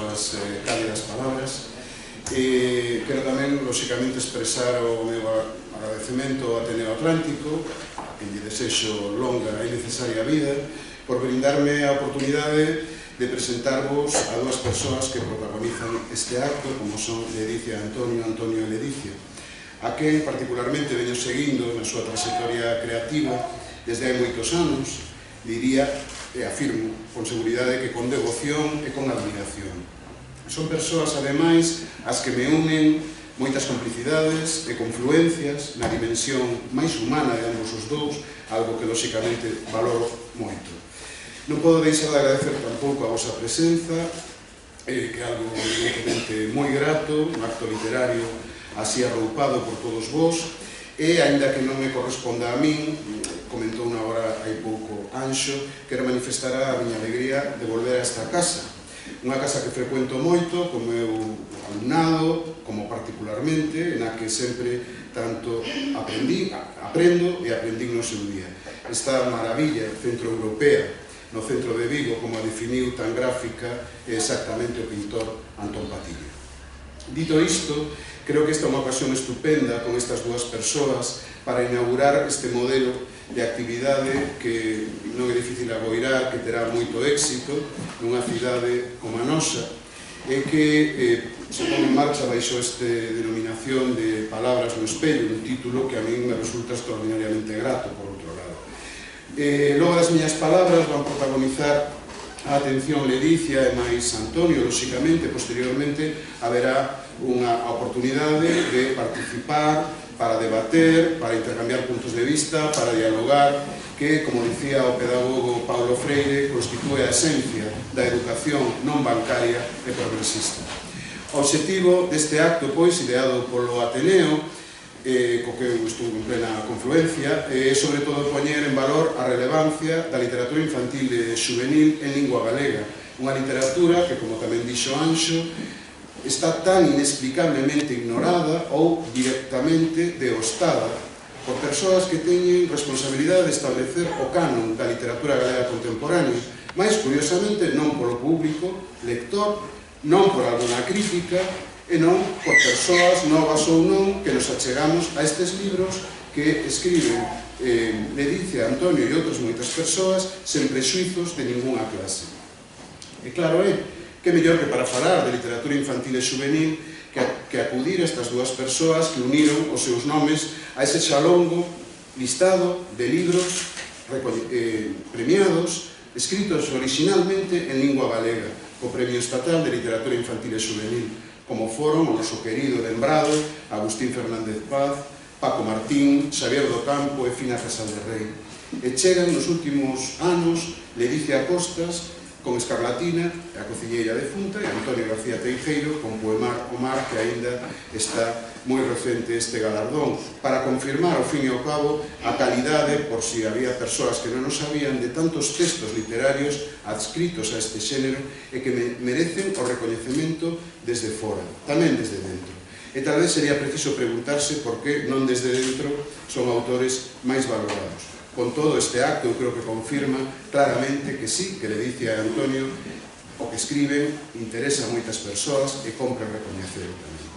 súas cálidas palabras. Quero tamén, lóxicamente, expresar o meu agradecemento ao Ateneo Atlántico, a quen lle desexo longa e necesaria vida, por brindarme a oportunidade de presentarvos a dúas persoas que protagonizan este acto, como son Ledicia Antonio, Antonio e Ledicia, a quen particularmente veño seguindo na súa trayectoria creativa desde hai moitos anos, diría e afirmo con seguridade que con devoción e con admiración. Son persoas, ademais, as que me unen moitas complicidades e confluencias na dimensión máis humana de ambos os dous, algo que, lóxicamente, valoro moito. Non podo deixar de agradecer tampouco a vosa presenza, que é algo, evidentemente, moi grato, un acto literario así arroupado por todos vós, e, aínda que non me corresponda a min, comentou unha hora hai pouco Anxo, quero manifestar a miña alegría de volver a esta casa, unha casa que frecuento moito, co meu alumnado, como particularmente, na que sempre tanto aprendo e aprendí no seu día. Esta maravilla centroeuropea no centro de Vigo, como a definiu tan gráfica, é exactamente o pintor Antón Patillo. Dito isto, creo que esta é unha ocasión estupenda con estas dúas persoas para inaugurar este modelo de actividade que non é difícil agoirar, que terá moito éxito nunha cidade como a nosa e que se pone en marcha baixo este denominación de Palabras no espello, un título que a mí me resulta extraordinariamente grato, por outro lado. Logo das miñas palabras van protagonizar a atención Ledicia e máis Antonio, lóxicamente, posteriormente haberá unha oportunidade de participar, para debater, para intercambiar puntos de vista, para dialogar, que, como dicía o pedagogo Paulo Freire, constitúe a esencia da educación non bancaria e progresista. O obxectivo deste acto, pois, ideado polo Ateneo, co que eu estuvo en plena confluencia, é, sobre todo, poñer en valor a relevancia da literatura infantil e xuvenil en lingua galega, unha literatura que, como tamén dixo Anxo, está tan inexplicablemente ignorada ou directamente deostada por persoas que teñen responsabilidade de establecer o canon da literatura galega contemporánea, máis curiosamente non polo público lector, non por alguna crítica e non por persoas novas ou non que nos achegamos a estes libros que escriben Ledicia, Antonio e outras moitas persoas sen prexuizos de ninguna clase. E claro é que mellor que para falar de literatura infantil e juvenil que acudir a estas dúas persoas que uniron os seus nomes a ese xa longo listado de libros premiados, escritos originalmente en lingua galega, co Premio Estatal de Literatura Infantil e Juvenil, como foron o noso querido e lembrado Agustín Fernández Paz, Paco Martín, Xavier do Campo e Fina Casal de Rei. E chegan nos últimos anos Ledicia Costas, con Escarlatina, a cociñeira defunta, e Antonio García Teijeiro, con Poemar o Mar, que aínda está moi recente este galardón, para confirmar, ao fin e ao cabo, a calidade, por si había persoas que non o sabían, de tantos textos literarios adscritos a este xénero e que merecen o recoñecemento desde fora, tamén desde dentro. E tal vez sería preciso preguntarse por que non desde dentro son autores máis valorados. Con todo, este acto eu creo que confirma claramente que sí, que Ledicia e Antonio o que escriben interesa a moitas persoas e compre recoñecelo tamén.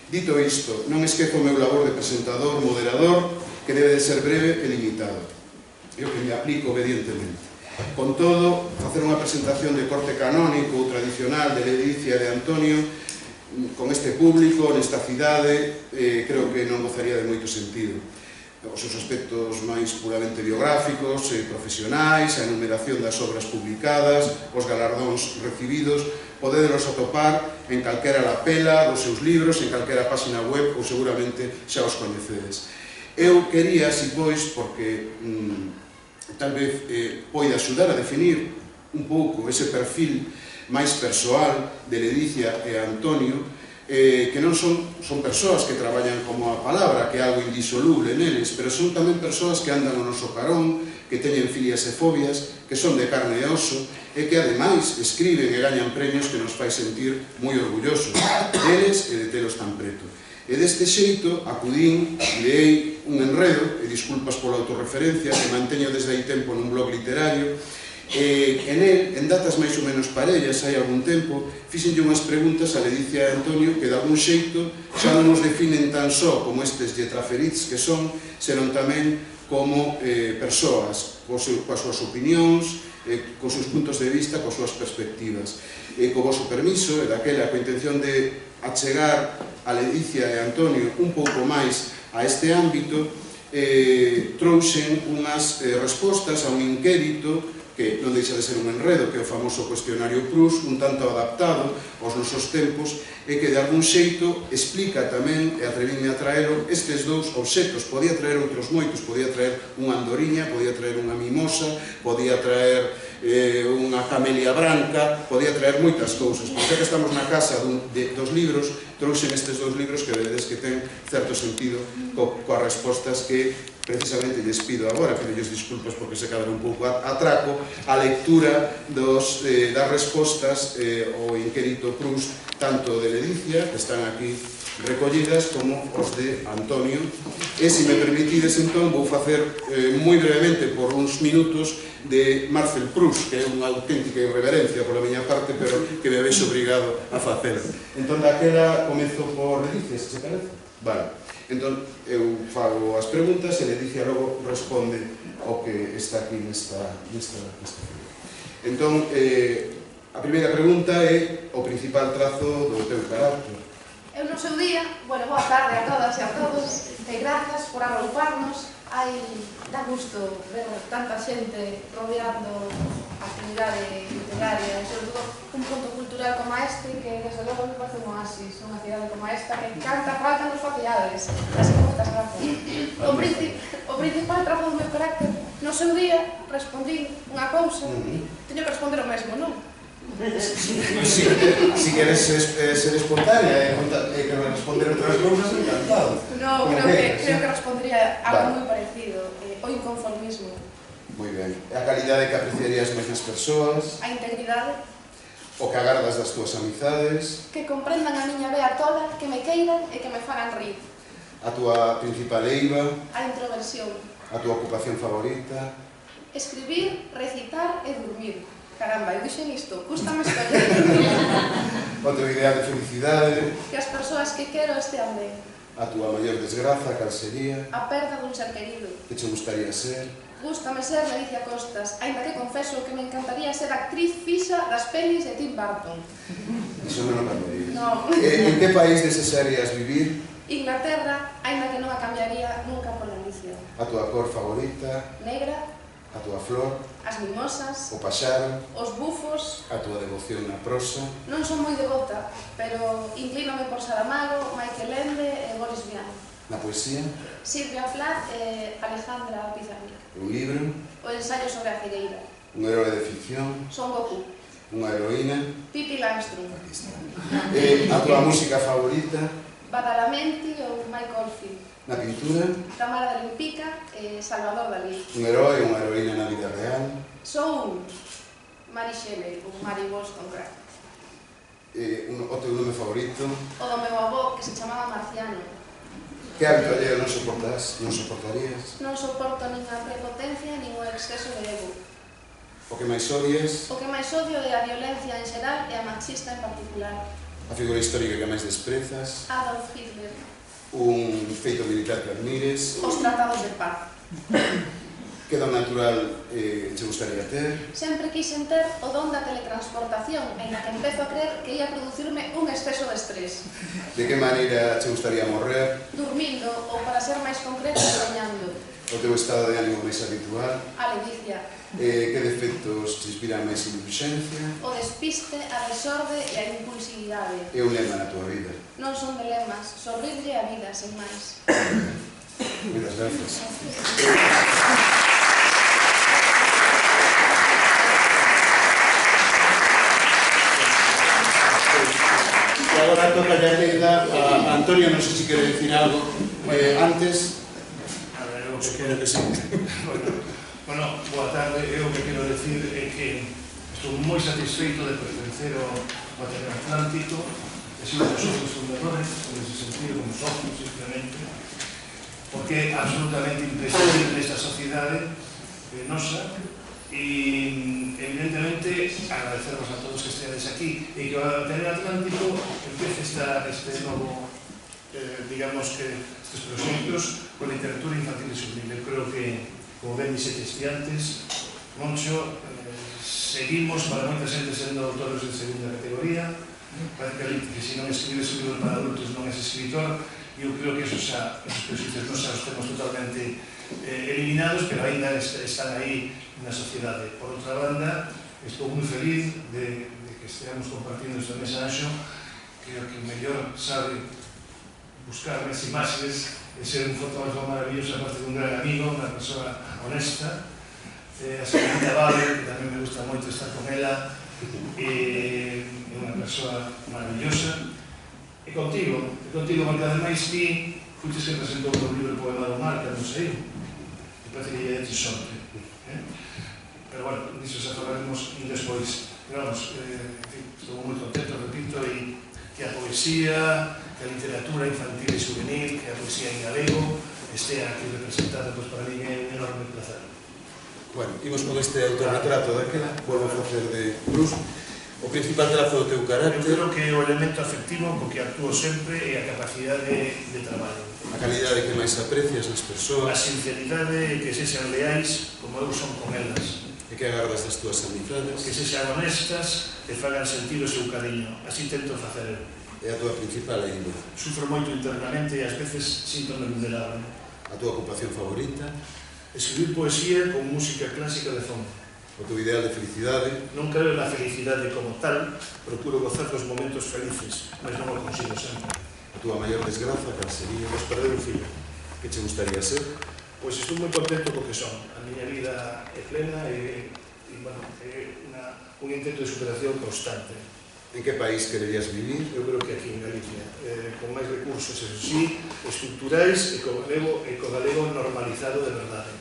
Dito isto, non esquezo o meu labor de presentador, moderador, que debe de ser breve e limitado. E o que me aplico obedientemente. Con todo, facer unha presentación de corte canónico ou tradicional de Ledicia e de Antonio con este público, nesta cidade, creo que non gozaría de moito sentido. Os seus aspectos máis puramente biográficos e profesionais, a enumeración das obras publicadas, os galardóns recibidos, podedelos atopar en calquera lapela dos seus libros, en calquera página web, ou seguramente xa os coñecedes. Eu quería, si pois, porque tal vez poida axudar a definir un pouco ese perfil máis persoal de Ledicia e Antonio, que non son persoas que traballan como a palabra, que é algo indisoluble neles, pero son tamén persoas que andan no noso carón, que teñen filias e fobias, que son de carne e oso, e que ademais escriben e gañan premios que nos fai sentir moi orgullosos deles e de telos tan preto. E deste xeito acudín, leei un enredo, e disculpas pola autorreferencia, que manteño desde hai tempo nun blog literario, En él, en datas máis ou menos parellas, hai algún tempo, fixenlle unhas preguntas a Ledicia e a Antonio que de algún xeito xa non nos definen tan só como estes lletraferits que son, senón tamén como persoas, coas súas opinións, cos seus puntos de vista, coas súas perspectivas. Co vosso permiso, e daquela coa intención de achegar a Ledicia e a Antonio un pouco máis a este ámbito, trouxen unhas respostas a un inquérito que non deixa de ser un enredo, que é o famoso cuestionario Proust, un tanto adaptado aos nosos tempos, e que de algún xeito explica tamén, e atrevíme a traelo, estes dous obxectos. Podía traer outros moitos, podía traer unha andoriña, podía traer unha mimosa, podía traer unha camelia branca, podía traer moitas cousas. Por que estamos na casa dos libros, trouxen estes dous libros que vedes que ten certo sentido coas respostas que precisamente lles pido agora, pedolles disculpas porque se quedaron un pouco a traco, a lectura das respostas ao inquérito Proust, tanto de Ledicia, que están aquí recollidas, como os de Antonio. E, se me permitides, entón, vou facer moi brevemente, por uns minutos, de Marcel Proust, que é unha auténtica irreverencia pola miña parte, pero que me vexo obrigado a facer. Entón, daquela, comezo por Ledicia, se parece? Vale. Entón, eu fago as preguntas e Ledicia logo responde ao que está aquí nesta figura. Entón, a primeira pregunta é o principal trazo do teu carácter. Eu no seu día, boa tarde a todas e a todos, e grazas por agruparnos. Dá gusto ver tanta xente rodeando a actividade literaria, e sobre todo un punto cultural como este, que desde logo me parece un oasis, unha cidade como esta, que canta falta nos faciades. Así que moitas grazas. O principal trazo do meu carácter, no seu día respondín unha cousa, teño que responder o mesmo, non? Si queres ser espontánea e responder outras cousas, encantado. No, creo que respondería algo moi parecido, o inconformismo. Moi ben. A calidade que apreciarías máis nas persoas? A integridade. O que agardas das túas amizades? Que comprendan a miña vea tola, que me queiran e que me fagan rir. A túa principal eiva? A introversión. A túa ocupación favorita? Escribir, recitar e dormir. Caramba, eu dixen isto, gústame escoller. O teu ideal de felicidade? Que as persoas que quero estean ben. A túa maior desgraza, cal sería? A perda dun ser querido. Que che gustaría ser? Gústame ser Ledicia Costas, aínda que confeso que me encantaría ser actriz fixa das pelis de Tim Burton. Iso non o cambiaría. No. En que país desearías vivir? Inglaterra, aínda que non a cambiaría nunca por Galicia. A túa cor favorita? Negra. A túa flor? As mimosas. O paxaro? Os bufos. A túa devoción na prosa? Non son moi devota, pero inclínome por Saramago, Michael Ende e Boris Vian. Na poesía? Silvia Plath e Alejandra Pizarnik. Un libro? O ensayo sobre a figueira. Un héroe de ficción? Son Goku. Unha heroína? Pippi Langstrom. A túa música favorita? Badalamenti ou Mike Oldfield. Na pintura? Tamara de Lempica e Salvador Dalí. Un heroe ou unha heroína na vida real? Sou Mary Shelley ou Mary Wollstonecraft. O teu nome favorito? O do meu avó, que se chamaba Marciano. Que hábito alleo non soportarías? Non soporto nin a prepotencia nin o exceso de ego. O que máis odias? O que máis odio é a violencia en xeral e a machista en particular. A figura histórica que máis desprezas? Adolf Hitler. Un feito militar que admires? Os tratados de paz. Que don natural che gustaría ter? Sempre quixen ter o don da teletransportación, en la que empezo a creer que ia producirme un exceso de estrés. De que maneira che gustaría morrer? Durmindo, ou para ser máis concreto, soñando. O teu estado de ánimo máis habitual? A ledicia. Que defectos te inspiran máis indulxencia? O despiste, a desorde e a impulsividade. É un lema na tua vida? Non son dilemas, sorrirlle a vida, sen máis. Moitas gracias. E agora toca a lenda a Antonio, non sei se quere dicir algo antes. A ver, eu que quero que sí. Bueno, boa tarde. Eu que quero decir é que estou moi satisfeito de pertencer ao Ateneo Atlántico. He sido dos socios fundadores, nesse sentido, como socio, simplemente, porque é absolutamente imprescindible nesta sociedade nosa, e evidentemente, agradecervos a todos que estedes aquí e que o Ateneo Atlántico empece este novo, digamos que, estes proxectos con literatura infantil e juvenil. Eu creo que, como ben dixetes antes, Moncho, seguimos para moita xente sendo autores de segunda categoría, prácticamente que se non escribes un libro para adultos non és escritor, e eu creo que esos prejuicios non xa os temos totalmente eliminados, pero ainda están aí na sociedade. Por outra banda, estou moi feliz de que esteamos compartindo esta mesa Anxo, que o que mellor sabe buscar nas imaxes e ser un fotógrafo maravilloso, aparte de un gran amigo, unha persoa honesta. A señorita Vale, que tamén me gusta moito estar con ela, é unha persoa maravillosa. E contigo, porque ademais ti fuches que presentou o libro de poema do mar, que non sei, e parece que lle dete sorte. Pero, bueno, disso xa falaremos despois. Pero, vamos, estou moi contento, repito, e que a poesía, que a literatura infantil e juvenil, que a poesía en galego, estea aquí representada, pois para mí é un enorme placer. Bueno, imos con este autorretrato daquela, volvo a facer de Bruce. O principal trazo do teu carácter... Eu creo que o elemento afectivo co que actúo sempre é a capacidade de traballo. A calidade que máis aprecias nas A persoas. sinceridade, que sexan leais como eu son con elas. E que agardas das túas amizades. Que sexan honestas e fagan sentir o seu cariño. Así tento facer eu. É a túa principal ídola. Sufro moito internamente e ás veces síntome vulnerable. A túa ocupación favorita. Escribir poesía con música clásica de fondo. O teu ideal de felicidade. Non creo na felicidade como tal, procuro gozar dos momentos felices, mas non o consigo sempre. A túa maior desgraza, cal sería? Pois perder un fillo. Que che gustaría ser? Pois estou moi contento co que son. A miña vida é plena e bueno, é un intento de superación constante. En que país quererías vivir? Eu creo que aquí en Galicia, con máis recursos, eso sí, estructurais e co galego normalizado de verdade.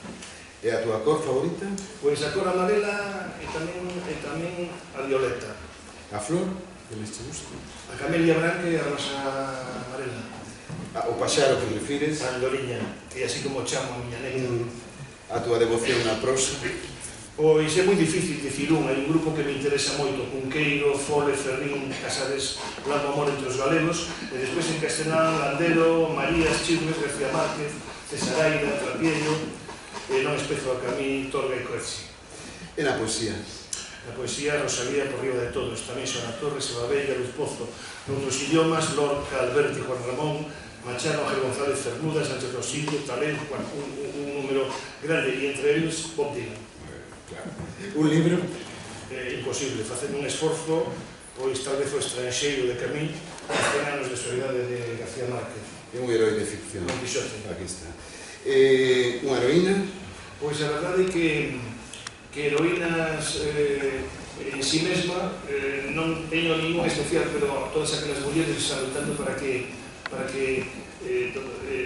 É a túa cor favorita? Pois a cor amarela e tamén a violeta. A flor? Que máis te gusta? A camelia branca e a rosa amarela. O paxaro que refires? A andoriña, e así como chamo a miña neta. A túa devoción na prosa? Pois é moi difícil dicir un, hai un grupo que me interesa moito, Cunqueiro, Fole, Ferrín, Casares, Blanco Amor entre os galegos, e despois en castelán, Landero, Marías, Chirmes, García Márquez, Cesaraira, Trapiello, e non espezo a Camín, Torga e Coetzee. E na poesía? Na poesía, Rosalía por riba de todos, tamén Sona Torres, Eva Veiga, Luz Pozo, noutros idiomas, Lorca, Alberti, Juan Ramón, Machado, Ángel González, Cernuda, Sánchez Rosillo, Talén, un número grande, e entre eles Bob Dylan. Claro. Un libro? Imposible, facendo un esforzo, pois tal vez o estranxeiro de Camín, 100 anos de soledade de García Márquez. É un herói de ficción. Don Quixote. Aquí está. Unha heroína? Pois a verdade é que heroínas en si mesma non teño ningún especial, pero todas aquelas mulleres están lutando para que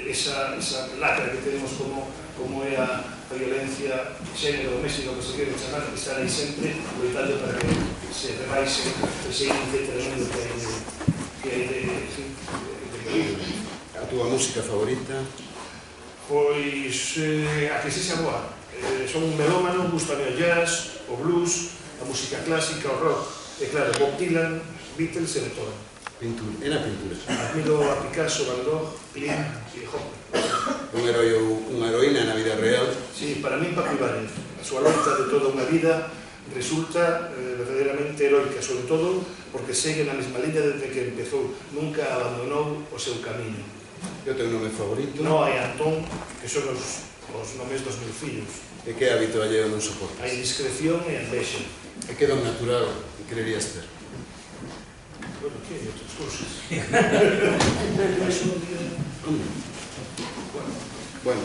esa lacra que tenemos como é a violencia xénero doméstico que se quere chamar, que están aí sempre lutando para que se rebaixe ese índice tremendo que hai de peligro. A túa música favorita? Pois a que sexa boa. Son un melómano, gustame o jazz, o blues, a música clásica, o rock. E claro, Bob Dylan, Beatles e Beethoven. Pintura. E na pintura? Admiro a Picasso, Van Gogh, Klimt e Hopper. Un herói ou unha heroína na vida real? Sí, para mí Paco Ibáñez. A súa loita de toda unha vida resulta verdadeiramente heroica, sobre todo porque segue na mesma liña desde que empezou. Nunca abandonou o seu camiño. E o teu nome favorito? Noa e Antón, que son os nomes dos meus fillos. E que hábito alleo non soportas? A indiscreción e a envexa. E que don natural quererías ter? Bueno, que hai outras cousas. Bueno,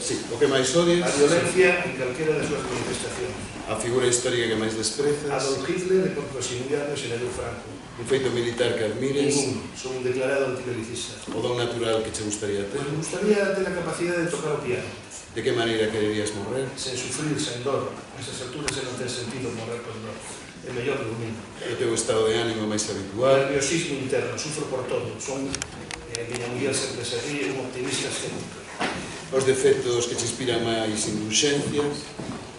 sí, o que máis odias? A violencia en calquera das súas manifestacións. A figura histórica que máis desprezas? Adolf Hitler e por proximidade o senador Franco. Un feito militar que admires? Ningún. Son un declarado antibelicista. O don natural que che gustaría ter? Me gustaría ter a capacidade de tocar o piano. De que maneira quererías morrer? Sen sufrir, sen dor. A esas alturas non ten sentido morrer con dor. É mellor dormir. O teu estado de ánimo máis O habitual? nerviosismo interno. Sufro por todo. Son, miña muller sempre se ríe, un optimista escéptico. Os defectos que che inspiran máis indulxencias?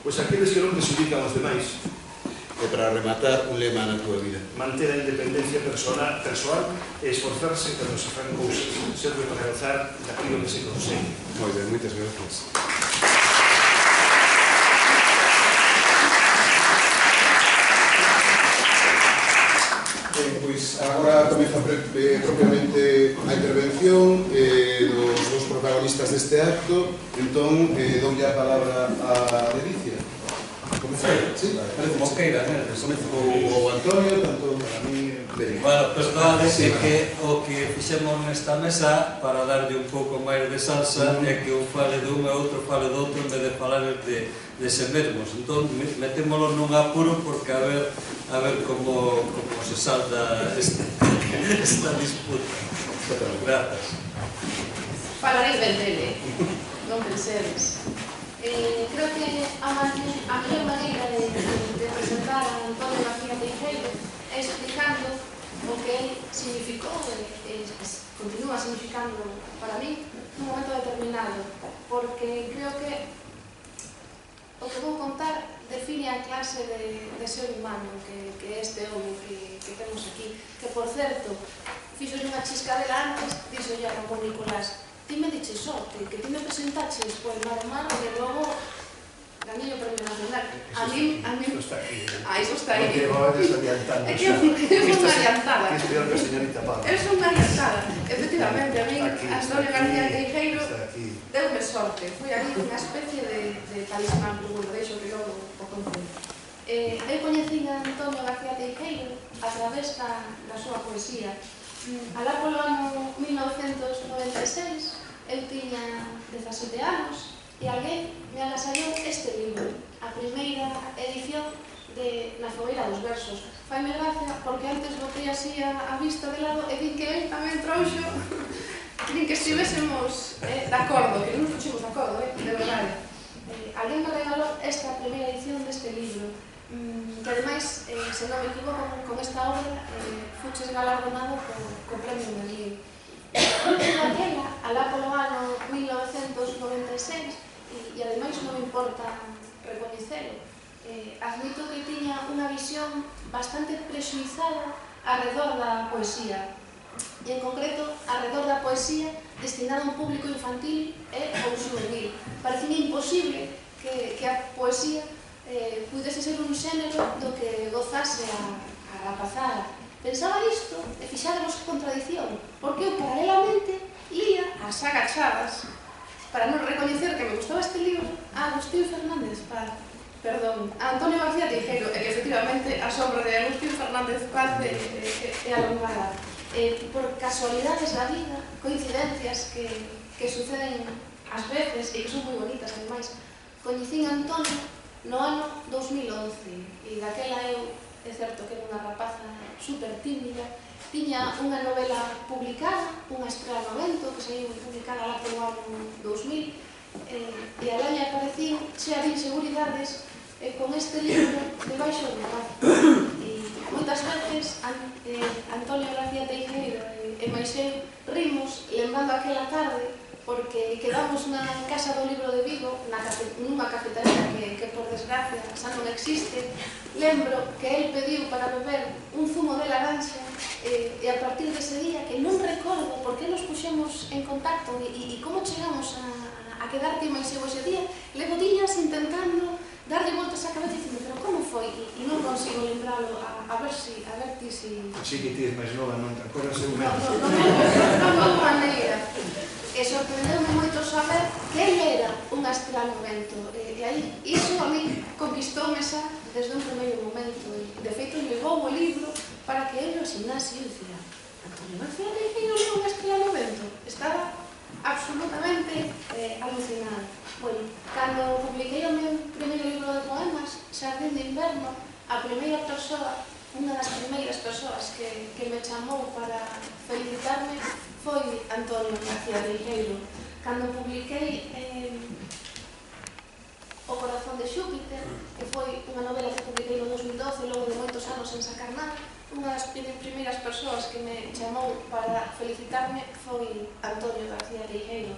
pois aqueles que non desubican os demais. E para rematar, un lema na tua vida. Manter a independencia persoal e esforzarse cando se fan cousas. Serve para gozar daquilo que se consegue. Moi ben, moitas gracias. Pois agora comeza propiamente a intervención dos dos protagonistas deste acto. Entón, doulle a palabra a Delicia. Sí, Como queira, ou Antonio, tanto para mí. Bueno, perdón, é que o que fixemos nesta mesa para darlle un pouco máis de salsa é que un fale dun e outro fale do outro en vez de falar de se mesmos. Entón, metémolo nun apuro porque a ver como se salda esta disputa. Grazas. Falarei ben dele, non pensedes. Creo que a mellor maneira de presentar a Antonio García Teijeiro é explicando o que ele significou e continúa significando para mí nun momento determinado, porque creo que o que vou contar define a clase de ser humano que é este home que temos aquí, que, por certo, fixo unha chiscadela antes, dixo ya Ramón Nicolás: ti me diches sorte, que ti me presentaches por el mar e logo gañei o Premio Nacional. A mí... Isto está aquí. Iso está aí. Non te vades adiantando. É que eu son unha adiantada. Que es peor que a señorita Pablo. Eu son unha adiantada. Efectivamente, a mí, Antonio García Teijeiro, deume sorte. Foi aí unha especie de talismán, pero bueno, deixo que logo o concello. Eu coñecín a Antonio García Teijeiro a través da súa poesía. Alá polo ano 1996, eu tiña 17 anos e alguén me agasallou este libro, a primeira edición de Na Fogueira dos Versos. Faime gracia porque antes botei así a vista de lado e vin que ele tamén trouxo, vin que estivésemos de acordo, que non nos puxemos de acordo, de verdade. Alguén me regalou esta primeira edición deste libro, que ademais, se non me equivoco, con esta obra fuches galardonado co Premio Merlín. Daquela, alá polo ano 1996, e ademais non me importa recoñecelo, admito que tiña unha visión bastante prexuizada arredor da poesía, e en concreto arredor da poesía destinada a un público infantil ou juvenil. Parecía imposible que a poesía pudese ser un xénero do que gozase a rapazada. Pensaba isto e fixáramos que contradición, porque eu paralelamente lía as agachadas para non recoñecer que me gustaba este libro a Agustín Fernández Paz, perdón, a Antonio García Teijeiro, e que efectivamente a sombra de Agustín Fernández Paz é alongada. Por casualidades da vida, coincidencias que suceden ás veces e que son moi bonitas, ademais, coñecín a Antonio no ano 2011 e daquela eu, é certo que era unha rapaza super tímida, tiña unha novela publicada, unha estrela no vento, que saiu publicada lá polo ano 2000, e a laña aparecín chea de inseguridades con este libro debaixo do brazo. E moitas veces Antonio García Teijeiro e máis eu rimos lembrando aquela tarde porque quedamos na Casa do Libro de Vigo, nunha cafetería que por desgracia xa non existe. Lembro que el pediu para beber un zumo de laranxa e a partir dese día, que non recordo por que nos puxemos en contacto e como chegamos a quedar ti máis eu ese día, levo días intentando darlle voltas á cabeza dicindo, pero como foi? E non consigo lembralo, a ver ti si... Así que ti és máis nova, non te acordas eu menos. Non houve maneira. E sorprendeu-me moito saber que ele era unha estrela no vento. E aí, iso a mí conquistoume xa desde un primeiro momento. E, de feito, levou o libro para que ele o asinase. E eu dicía, Antonio García Teijeiro levou unha estrela no vento. Estaba absolutamente alucinado. Bueno, cando publiquei o meu primeiro libro de poemas, Xardín de Inverno, a primeira persoa, unha das primeiras persoas que me chamou para felicitarme foi Antonio García Teijeiro. Cando publiquei O corazón de Xúpiter, que foi unha novela que publiquei no 2012, logo de moitos anos sen sacar nada, unha das primeiras persoas que me chamou para felicitarme foi Antonio García Teijeiro.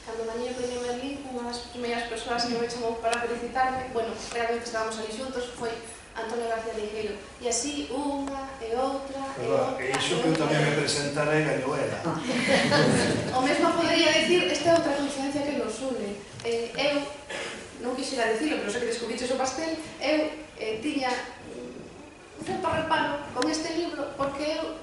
cando gañei o premio Merlín, unha das primeiras persoas que me chamou para felicitarme, bueno, realmente estábamos ali xuntos, foi Antonio García Teijeiro. E así, unha e outra e outra. E iso que eu tamén me presentarei gañou ela. O mesmo podría dicir, esta outra coincidencia que nos une. Eu, non quixera dicilo, pero sei que descubriches o pastel, eu tiña un certo reparo con este libro, porque eu,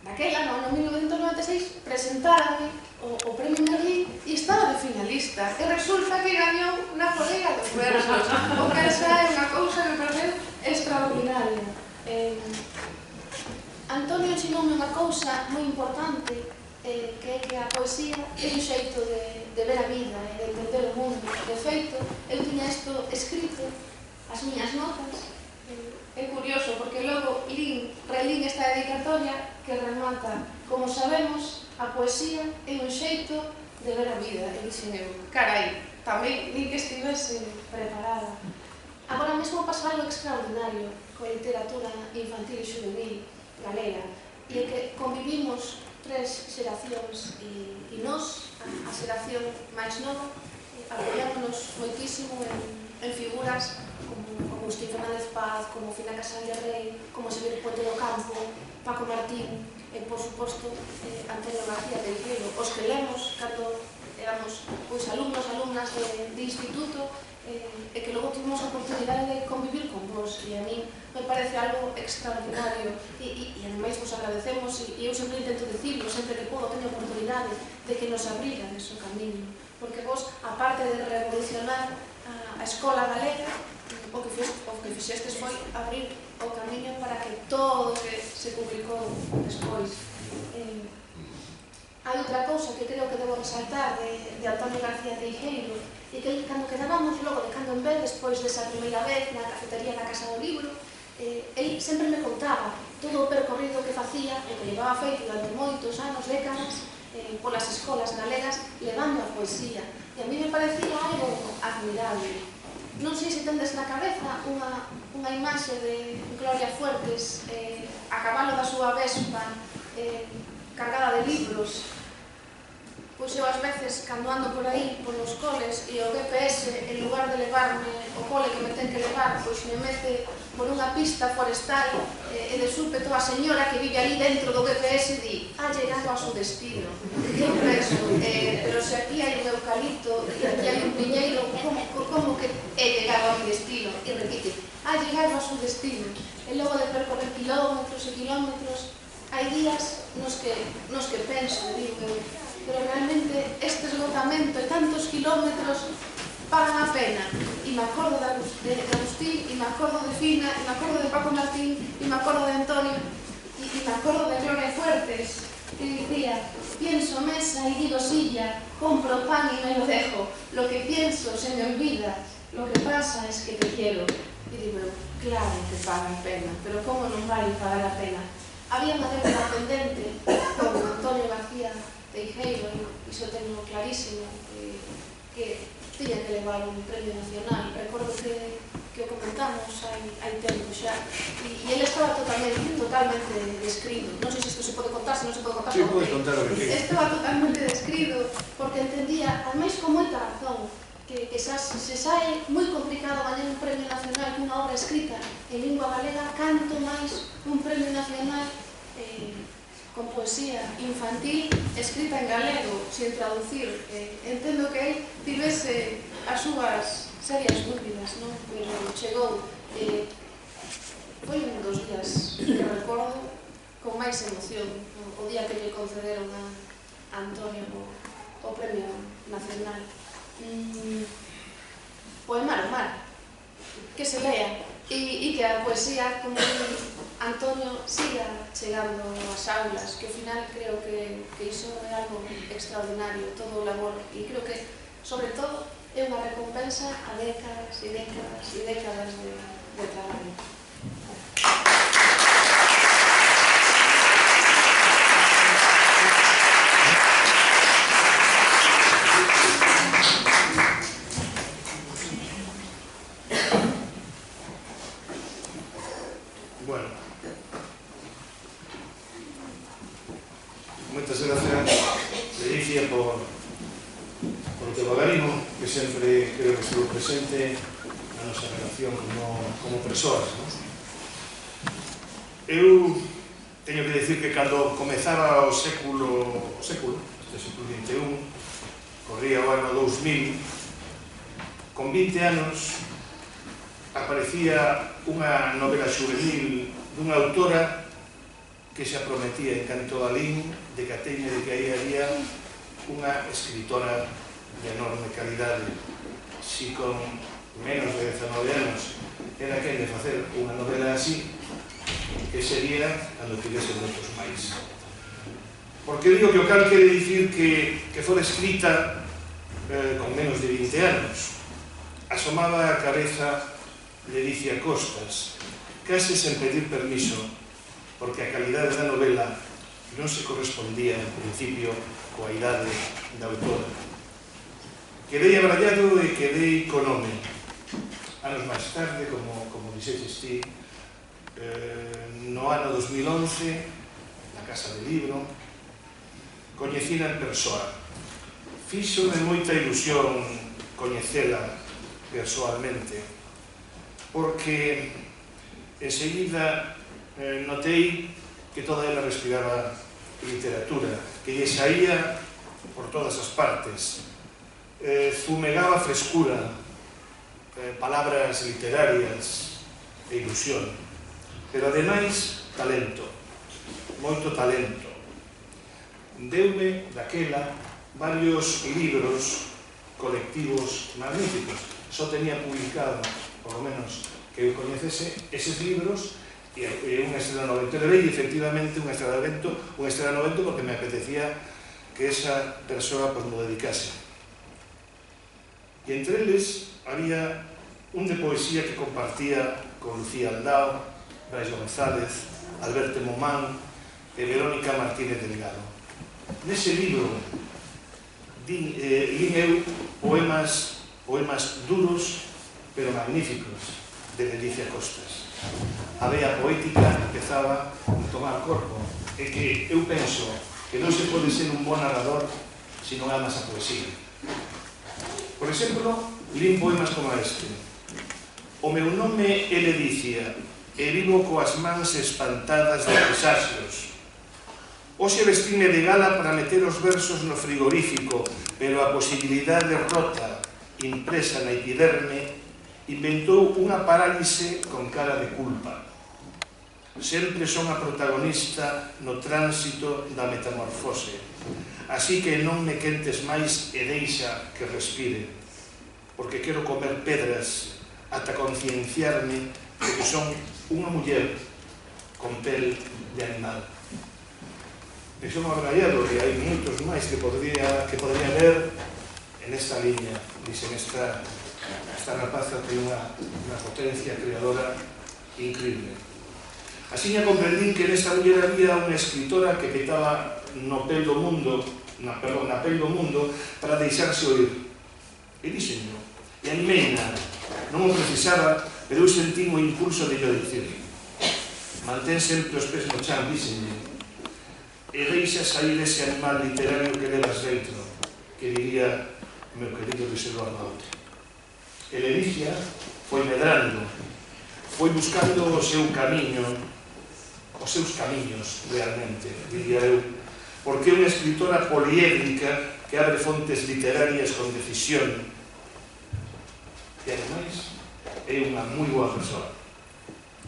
naquela, no ano 1996, presentárame o premio Merlín e estaba de finalista. E resulta que gañou na Folea dos Versos. O que xa é unha cousa que me pareceu extraordinaria. Antonio ensinoume unha cousa moi importante, que é que a poesía é un xeito de ver a vida e de entender o mundo. De feito, eu tiña isto escrito, as miñas notas. É curioso, porque logo relín esta dedicatoria que remata: como sabemos, a poesía é un xeito de ver a vida. E dixen eu, carai, tamén din que estivese preparada. Agora mesmo pasa algo extraordinario coa literatura infantil e juvenil galega, e é que convivimos 3 xeracións e nós, a xeración máis nova, apoiámonos moitísimo en figuras como Agustín Fernández Paz, como Fina Casal de Rei, como Xavier Puente do Campo, Paco Martín e, por suposto, Antonio García Teijeiro. Os que lemos cando éramos alumnas de instituto, e que logo tivemos a oportunidade de convivir con vos, e a mí me parece algo extraordinario, e ademais vos agradecemos, e eu sempre intento dicirlo, sempre que podo teño oportunidade de que nos abrigan ese camiño, porque vos, aparte de revolucionar a escola galega, o que fixestes foi abrir o camiño para que todo o que se publicou despois. Hai outra cousa que creo que debo resaltar de Antonio García Teijeiro, e que cando quedábamos logo de cando en vez, despois desa primeira vez na cafetería da Casa do Libro, el sempre me contaba todo o percorrido que facía e que levaba feito durante moitos anos, décadas, polas escolas galegas, levando a poesía. E a mí me parecía algo admirable. Non sei se tendes na cabeza unha imaxe de Gloria Fuertes a cabalo da súa Vespa, cargada de libros. Pois eu ás veces, cando ando por aí, polos coles, e o GPS, en lugar de levarme o cole que me ten que levar, pois me mete por unha pista forestal, e de súpeto a señora que vive ali dentro do GPS di: ha llegado a su destino. E eu penso, pero se aquí hai un eucalipto e aquí hai un piñeiro, como que he llegado a mi destino? E repite, ha llegado a su destino. E logo de percorrer kilómetros e kilómetros, hai días nos que penso, digo eu, pero realmente este esgotamento e tantos kilómetros pagan a pena. E me acordo de Agustín, e me acordo de Fina, e me acordo de Paco Martín, e me acordo de Antonio, e me acordo de Gloria Fuertes, que dicía: pienso mesa y digo silla, compro pan y me lo dejo, lo que pienso se me olvida, lo que pasa es que te quiero. E digo, claro que paga a pena, pero como non vai pagar a pena? Había unha deuda pendente con Antonio García Teijeiro, e iso teño clarísimo, que tiña que levar un premio nacional. Recordo que o comentamos hai tempo xa, e ele estaba totalmente descrito. Non sei se isto se pode contar, se non se pode contar. Sí, podes contar o que queres. Estaba totalmente descrito, porque entendía, ademais con moita razón, que se sae moi complicado gañar un premio nacional cunha obra escrita en lingua galega, canto máis un premio nacional con poesía infantil escrita en galego, sin traducir. Entendo que ele tivese as súas serias dúbidas, non? Pero chegou. Foi un dos días que recordo con máis emoción, o día que lle concederon a Antonio o premio nacional. Poemar o mar, que se lea, e que a poesía, como Antonio, siga chegando ás aulas, que ao final creo que iso é algo extraordinario, todo o labor, e creo que, sobre todo, é unha recompensa a décadas e décadas e décadas de traballo. Bueno, moitas gracias, Leticia, por do algarismo, que sempre creo que estuvo presente na nosa relación como persoas. Eu teño que decir que cando comezaba o século, este século XXI, corría o ano 2000, con 20 anos aparecía unha novela juvenil dunha autora que se prometía en canto a Lín de que aí había unha escritora de enorme calidade. Si con menos de 19 anos era quen de facer unha novela así, que sería cando tivese moitos máis. Porque digo que o cal quere dicir que fora escrita con menos de 20 anos. Asomaba a cabeza Ledicia Costas, case sen pedir permiso, porque a calidade da novela non se correspondía, en principio, coa idade da autora. Quedei abrallado e quedei co nome. Anos máis tarde, como dixeches ti, no ano 2011, na Casa del Libro, coñecina en persoa. Fíxome moita ilusión coñecela persoalmente, porque enseguida notei que toda ela respiraba literatura, que lle saía por todas as partes, fumegaba frescura, palabras literarias e ilusión, pero ademais talento, moito talento. Deume daquela varios libros colectivos magníficos. Só tenía publicado, por lo menos que eu coñecese, eses libros e unha estrela no vento. Levei efectivamente unha estrela no vento porque me apetecía que esa persoa me dedicase. E entre eles había un de poesía que compartía con Lucía Aldao, Brais González, Alberto Momán e Verónica Martínez Delgado. Nese libro lín eu poemas duros pero magníficos de Ledicia Costas. A vea poética empezaba a tomar corpo, e que eu penso que non se pode ser un bon narrador se non amas a poesía. Por exemplo, lín poemas como este: o meu nome é Ledicia e vivo coas mans espantadas de presaxios. Hoxe vestime de gala para meter os versos no frigorífico, pero a posibilidade rota, impresa na epiderme, inventou unha parálise con cara de culpa. Sempre son a protagonista no tránsito da metamorfose, así que non me quentes máis e deixa que respire, porque quero comer pedras ata concienciarme de que son unha muller con pel de animal. Penso no abrallado que hai moitos máis que podría ver en esta liña, dixen esta rapaza que é unha potencia creadora increíble. Así comprendín que nesta muller había unha escritora que petaba na pel do mundo para deixarse oír. E dixenlo, e animeina, non o precisaba, pero eu sentí o impulso de yo dicir. Mantén sempre os pés no chan, dixenlle, e deixa sair ese animal literario que levas dentro, que diría o meu querido Luis Eduardo Aute. E Ledicia foi medrando, foi buscando o seu camiño, os seus camiños realmente, diría eu, porque é unha escritora poliédrica que abre fontes literarias con decisión e ademais é unha moi boa persoa,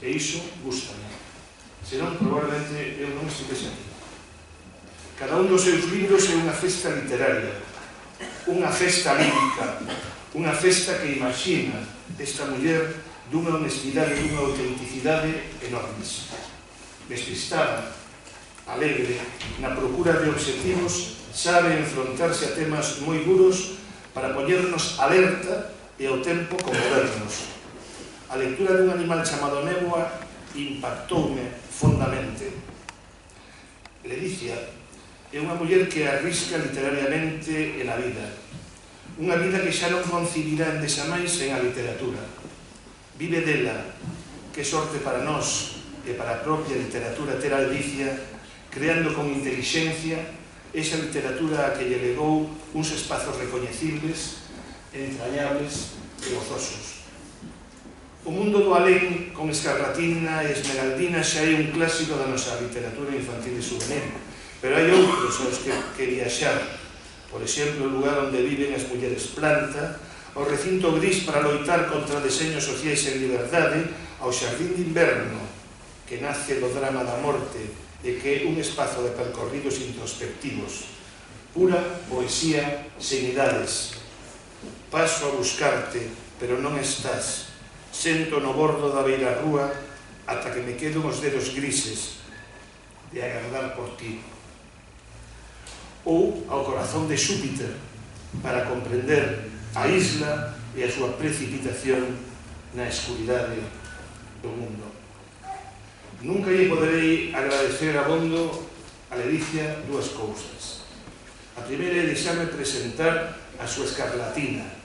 e iso gustame, senón probablemente eu non estivese aquí. Cada un dos seus libros é unha festa literaria, unha festa lírica, unha festa que imagina esta muller dunha honestidade e dunha autenticidade enormes. Despistada, alegre, na procura de obxectivos, sabe enfrontarse a temas moi duros para poñernos alerta e ao tempo conmovernos. A lectura dun animal chamado Néboa impactoume fondamente. Ledicia é unha muller que arrisca literariamente en a vida. Unha vida que xa non concibirá endexamais en a literatura. Vive dela, que sorte para nós e para a propia literatura ter a Ledicia, creando con inteligencia, esa literatura que lle legou uns espazos recoñecibles, entrañables e gozosos. O mundo do alén con Escarlatina e Esmeraldina xa é un clásico da nosa literatura infantil e juvenil, pero hai outros aos que viaxar. Por exemplo, o lugar onde viven as mulleres planta, ao recinto gris para loitar contra deseños sociais en liberdade, ao xardín de inverno, que nace do drama da morte e que é un espazo de percorridos introspectivos, pura poesía sen idades. Paso a buscarte, pero non estás. Sento no bordo da beira rúa ata que me quedo os dedos grises de agardar por ti. Ou ao corazón de Xúpiter, para comprender a isla e a súa precipitación na escuridade do mundo. Nunca lle poderei agradecer abondo a Ledicia dúas cousas. A primeira é deixarme presentar a súa Escarlatina.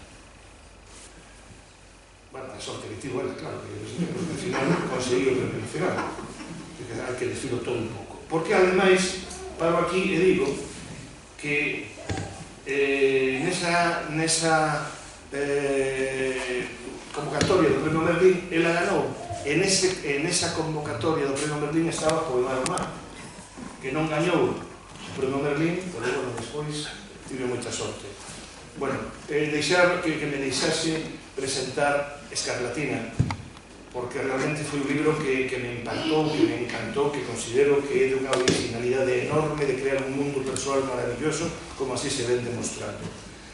Bueno, a sorte que tivo ela, claro, que ao final conseguiu o premio nacional. Hai que decirlo todo un pouco. Porque, ademais, paro aquí e digo que nesa convocatoria do Premio Merlín ela ganou. En esa convocatoria do Premio Merlín estaba Poemar o Mar, que non gañou o Premio Merlín, pero bueno, despois tive moita sorte. Bueno, deixar que me deixase presentar Escarlatina, porque realmente foi un libro que me impactou, que me encantou, que considero que é de unha originalidade enorme de crear un mundo persoal maravilloso, como así se ven demostrando.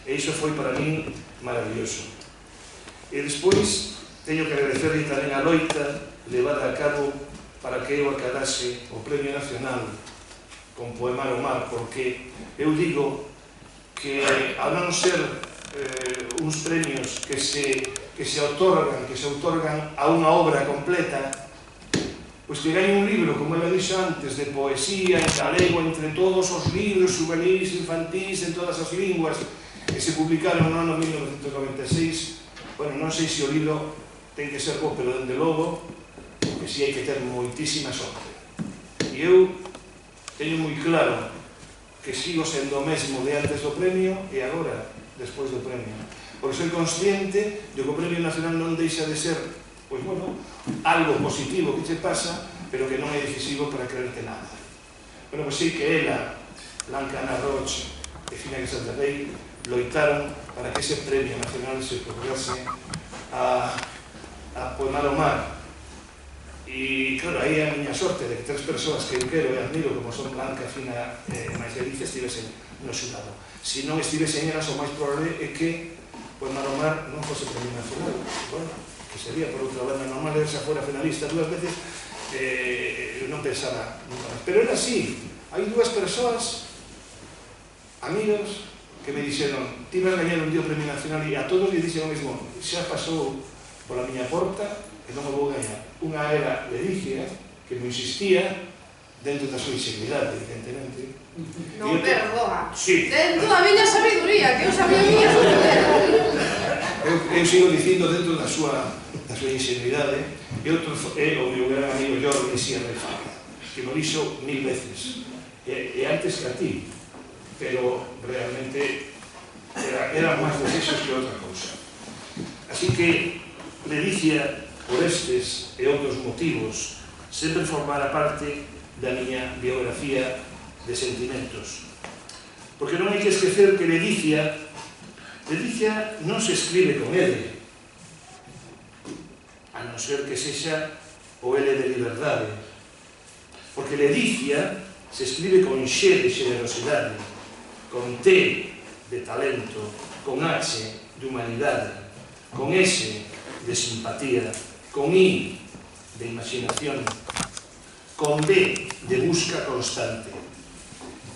E iso foi para min maravilloso. E despois teño que agradecerle tamén a loita levada a cabo para que eu acadase o Premio Nacional con Poemar o Mar, porque eu digo que ao non ser uns premios que se outorgan a unha obra completa, pois que gañe un libro, como ela dixo antes, de poesía en galego entre todos os libros juvenis, infantís, en todas as linguas, que se publicaron no ano 1996. Bueno, non sei se o libro ten que ser bo, pero dende logo que si hai que ter moitísima sorte. E eu teño moi claro que sigo sendo o mesmo de antes do premio e agora, despois do premio. Porque soy consciente de que o Premio Nacional non deixa de ser, pois, bueno, algo positivo que che pasa, pero que non é decisivo para creerte nada. Bueno, pois sí que ela, Blanca Ana Roch e Fina Santarrey loitaron para que ese Premio Nacional se procurase a Poemar o Mar. E, claro, aí é a miña sorte de que tres persoas que eu quero e admiro, como son Blanca, Fina e máis Ledicia, estivesen no xurado. Se non estivesen elas, o máis probable é que Poemar o Mar non fose Premio Nacional. Bueno, que sería, por outra banda, normal que xa fora finalista dúas veces, eu non pensaba nunca máis. Pero era así. Hai dúas persoas, amigos, que me dixeron: ti vas gañar un día o Premio Nacional, e a todos lle dixen o mesmo: xa pasou pola miña porta e non o vou gañar. Unha era Ledicia, que me insistía dentro da súa inseguridade, evidentemente. Non perdoa. Sí. Dentro da miña sabiduría, que eu sabía a miña sabiduría. Eu sigo dicindo dentro da súa inseguridade. E outro é o meu gran amigo Jordi Sierra Fabra, que me dixo 1000 veces, e antes que a ti, pero realmente eran máis desexos que outra cousa. Así que Ledicia, por estes e outros motivos, sempre formará parte da miña biografía de sentimentos. Porque non hai que esquecer que Ledicia non se escribe con L, a non ser que sexa o L de liberdade. Porque Ledicia se escribe con X de xenerosidade, con T de talento, con H de humanidade, con S de simpatía, con I de imaginación, con B de busca constante.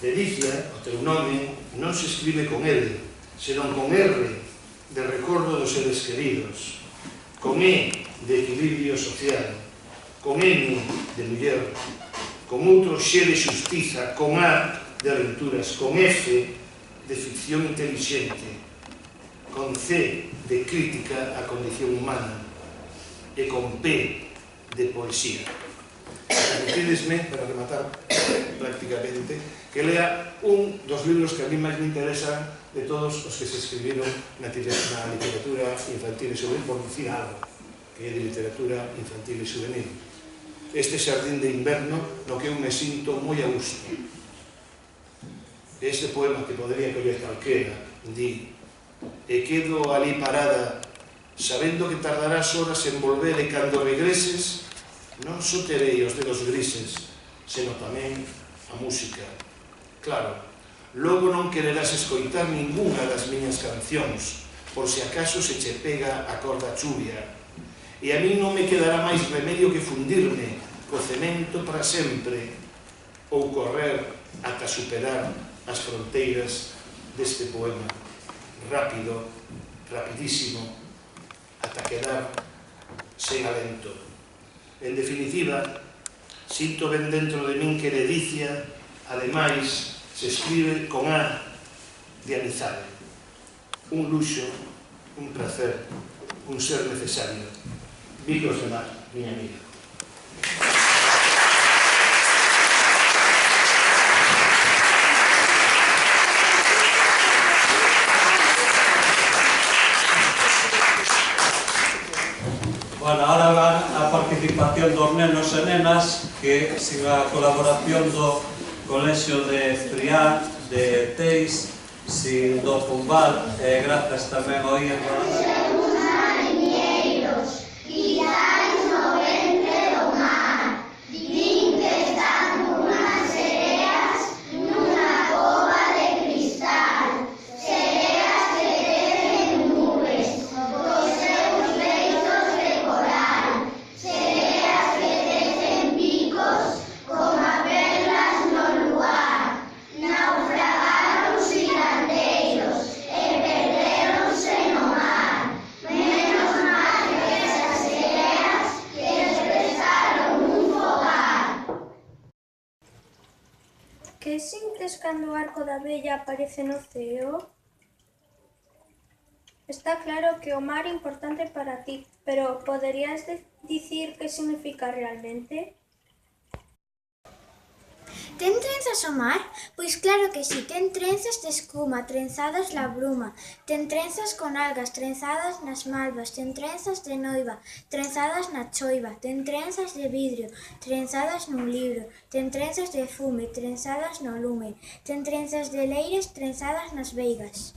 Ledicia, o teu nome, non se escribe con L, senón con R de recordo dos seres queridos, con E de equilibrio social, con M de muller, con outro X de xustiza, con A de aventuras, con F de ficción inteligente, con C de crítica á condición humana e con P de poesía. Permitidesme, para rematar, prácticamente, que lea un dos libros que a mí máis me interesan de todos os que se escribiron na literatura infantil e juvenil, por dicir algo, que é de literatura infantil e juvenil. Este xardín de inverno no que eu me sinto moi a gusto. Este poema que podería coller calquera, di: e quedo ali parada, sabendo que tardarás horas en volver, e cando regreses non só terei os dedos grises, senón tamén a música. Claro, logo non quererás escoitar ninguna das miñas cancións, por se acaso se che pega a corda chuvia, e a mí non me quedará máis remedio que fundirme co cemento para sempre, ou correr ata superar as fronteiras deste poema, rápido, rapidísimo, ata quedar sen alento. En definitiva, sinto ben dentro de min que Ledicia, ademais, se escribe con A de amizade. Un luxo, un placer, un ser necesario. Bicos de mar, miña amiga. Bueno, ahora van a participación dos nenos e nenas que, sin a colaboración do Colexio de Frián, de Teis, sin do Pombal, e grazas tamén ao IEM. Que sintes cando o arco da vella aparece no ceo? Está claro que o mar é importante para ti, pero poderías dicir que significa realmente? Ten trenzas o mar? Pois claro que si, ten trenzas de escuma, trenzadas na bruma, ten trenzas con algas, trenzadas nas malvas, ten trenzas de noiva, trenzadas na choiva, ten trenzas de vidrio, trenzadas nun libro, ten trenzas de fume, trenzadas no lume, ten trenzas de leires, trenzadas nas veigas.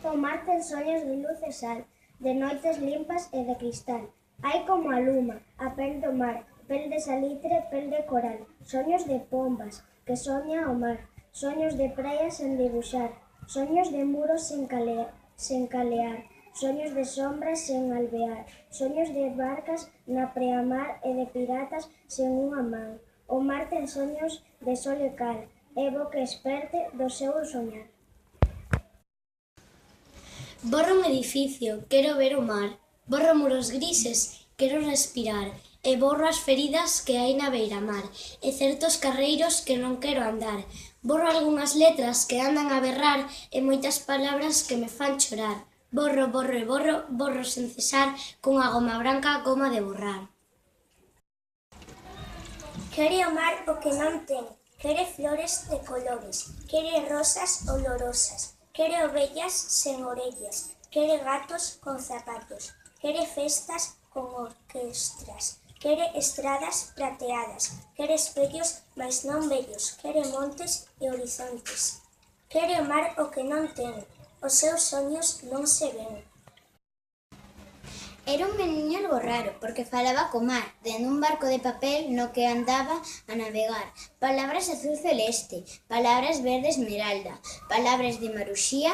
O mar ten soños de luz e sal, de noites limpas e de cristal. Hai como a luma, a pel do mar, pel de salitre, pel de coral, soños de pombas, que soña o mar, soños de praias sen dibuixar, soños de muros sen calear, soños de sombras sen alvear, soños de barcas na preamar e de piratas sen unha man. O mar ten soños de sol e cal, é bo que esperte do seu soñar. Borro un edificio, quero ver o mar, borro muros grises, quero respirar, e borro as feridas que hai na beiramar, e certos carreiros que non quero andar. Borro algunhas letras que andan a berrar e moitas palabras que me fan chorar. Borro, borro e borro, borro sen cesar, cunha goma branca, goma de borrar. Quere o mar o que non ten, quere flores de colores, quere rosas olorosas, quere ovellas sen orellas, quere gatos con zapatos, quere festas con orquestras, quere estradas prateadas, quere espellos, mais non bellos, quere montes e horizontes. Quere o mar o que non ten, os seus soños non se ven. Era un meniño algo raro, porque falaba co mar, dende un barco de papel no que andaba a navegar. Palabras azul celeste, palabras verde esmeralda, palabras de maruxía,